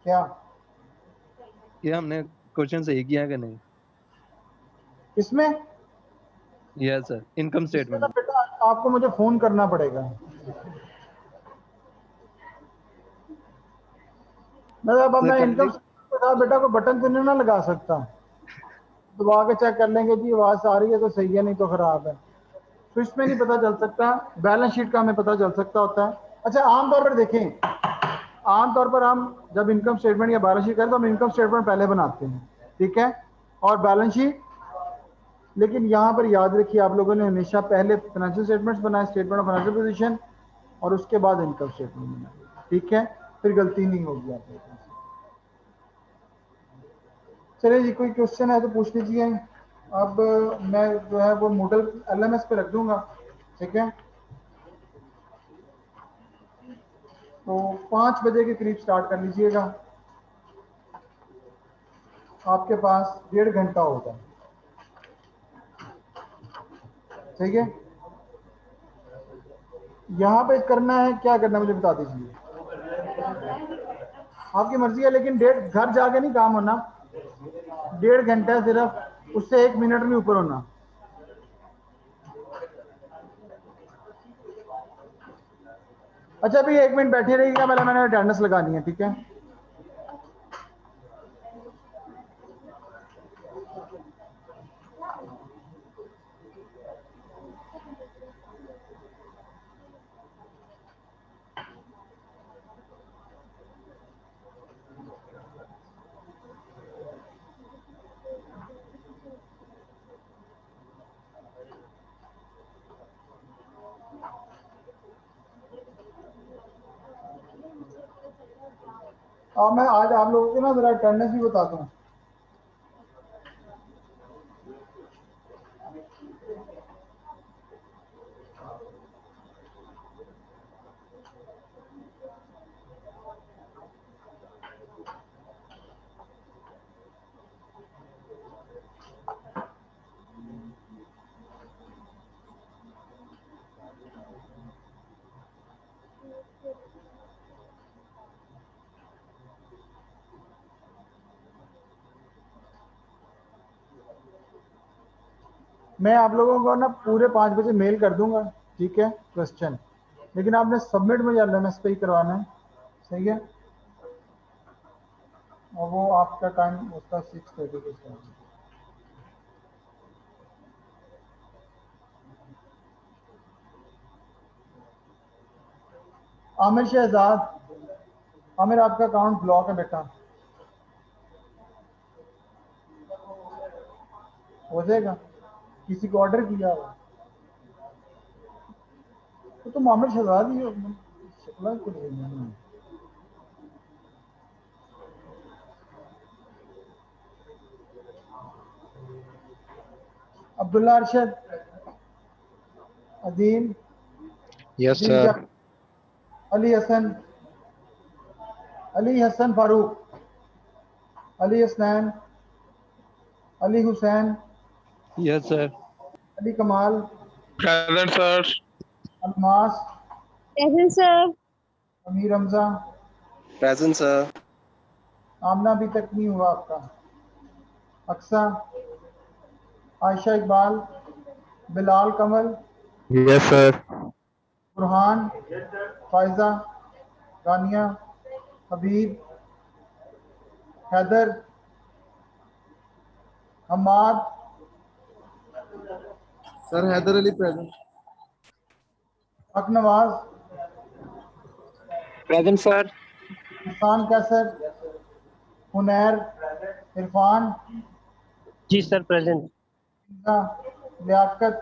क्या? कि हमने क्वेश्चन सही किया है कि नहीं? इसमें यस सर, इनकम इसमें स्टेटमेंट ना में। बेटा आपको मुझे फोन करना पड़ेगा। अब सर मैं कर इनकम ली। के साथ बेटा को बटन तो नहीं ना लगा सकता। दबा के चेक कर लेंगे जी आवाज आ रही है तो सही है, नहीं तो खराब है। तो इसमें नहीं पता चल सकता, बैलेंस शीट का हमें पता चल सकता होता है। अच्छा आमतौर पर देखें, आमतौर पर हम जब इनकम स्टेटमेंट या बैलेंस शीट करें तो हम इनकम स्टेटमेंट पहले बनाते हैं, ठीक है, और बैलेंस शीट। लेकिन यहाँ पर याद रखिए आप लोगों ने हमेशा पहले फाइनेंशियल स्टेटमेंट्स बनाए, स्टेटमेंट ऑफ फाइनेंशियल पोजीशन, और उसके बाद इनकम स्टेटमेंट बनाए, ठीक है, फिर गलती नहीं होगी आप लोगों से। चलिए जी, कोई क्वेश्चन है तो पूछ लीजिए। अब मैं जो है वो मॉडल एलएमएस पे रख दूंगा, ठीक है। तो 5 बजे के करीब स्टार्ट कर लीजिएगा, आपके पास 1.5 घंटा होगा, ठीक है। यहाँ पे करना है क्या करना है मुझे बता दीजिए, आपकी मर्जी है, लेकिन घर जाके नहीं काम होना। 1.5 घंटा सिर्फ, उससे 1 मिनट नहीं ऊपर होना। अच्छा अभी 1 मिनट बैठे रहिएगा, पहले मैंने अटेंडेंस लगानी है, ठीक है। मैं आज आप लोगों को ना जरा अटेंडेंस भी बता दूं। मैं आप लोगों को ना पूरे 5 बजे मेल कर दूंगा, ठीक है, क्वेश्चन, लेकिन आपने सबमिट मुझे एलएमएस पे ही करवाना है, सही है। और वो आपका टाइम उसका 6:30 के स्टार्ट है। आमिर शहजाद, आमिर आपका अकाउंट ब्लॉक है बेटा, हो जाएगा, किसी को ऑर्डर किया हुआ तो तुम आमिर शहजाद ही हो, शक्ल को नहीं। अब्दुल्ला अरशद, अदीम, यस अदीम क्या, sir. Ali Hasan, Ali Hasan Farooq, Ali Hasnain, Ali Hussain, yes sir. Ali Kamal, present sir. Almas, present sir. Amir Hamza, present sir. आमना अभी तक नहीं हुआ आपका, Aqsa, Ayesha Iqbal, Bilal Kamal, yes sir. Burhan, Faiza, Ghania, Habib, Haider, Hammad, sir Haider Ali present. Aknawaz, present sir. Hassan Kaiser, Hunair, Irfan, जी sir present. Liaquat,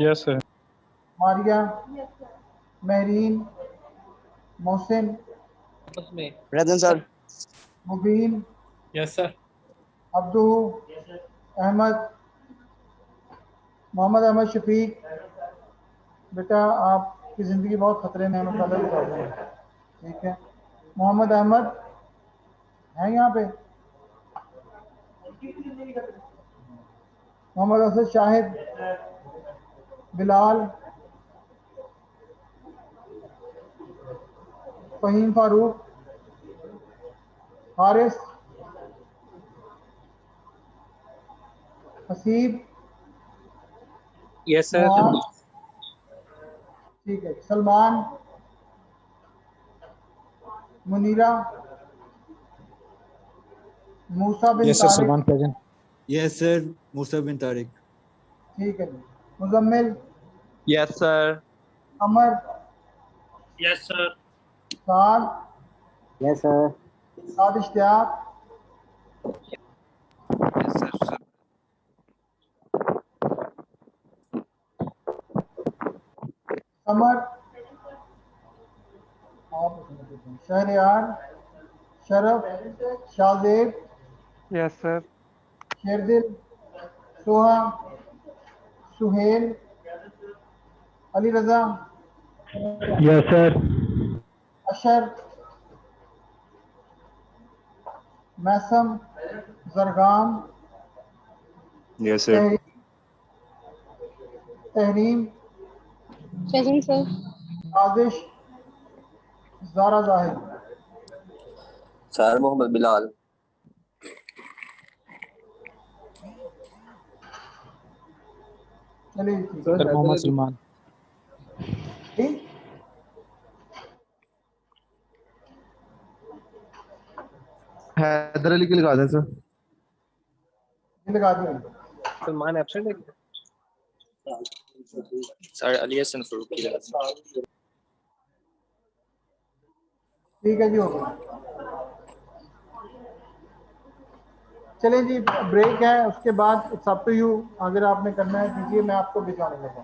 yes sir. Maria, Mahreen, Mohsin, present sir. Mubeen, yes sir. Abdu, Ahmed, Mohammad Ahmed Shafiq. बेटा आपकी ज़िंदगी बहुत ख़तरे में है, मैं पहले बता दूँ। ठीक है, मोहम्मद अहमद है यहाँ पे। Mohammad Asad Shahid, Bilal, Faheem Farooq, Haris, Haseeb, yes sir. मुआज, ठीक है, Salman, Munira, Musa bin yes sir, Tariq, Salman present. Yes sir, Musa bin Tariq. ठीक है जी, Muzammil, yes sir. Amar, yes sir. Saad, yes sir. Saad Ishtiaq, Samar, Shahryar, Sharaf, Shahzeb, yes sir. Sherdil, Soha, Suhail, Ali Raza, yes sir. Ashar, Maisam, Zargham, yes sir. Tehreem, Present, sir. Adish, Zara Zahid. Sir Mohammad Bilal. चलिए ठीक सर सर हैदर मोहम्मद अली। सलमान। है, हैदर अली की लगा दें सर। ये लगा दिए। सलमान एब्सेंट है। सर अली हसन फरूकी। ठीक है जी, हो गया। चलें जी, ब्रेक है, उसके बाद इट्स अप टू यू। अगर आपने करना है कीजिए, मैं आपको भिजवाने लगा।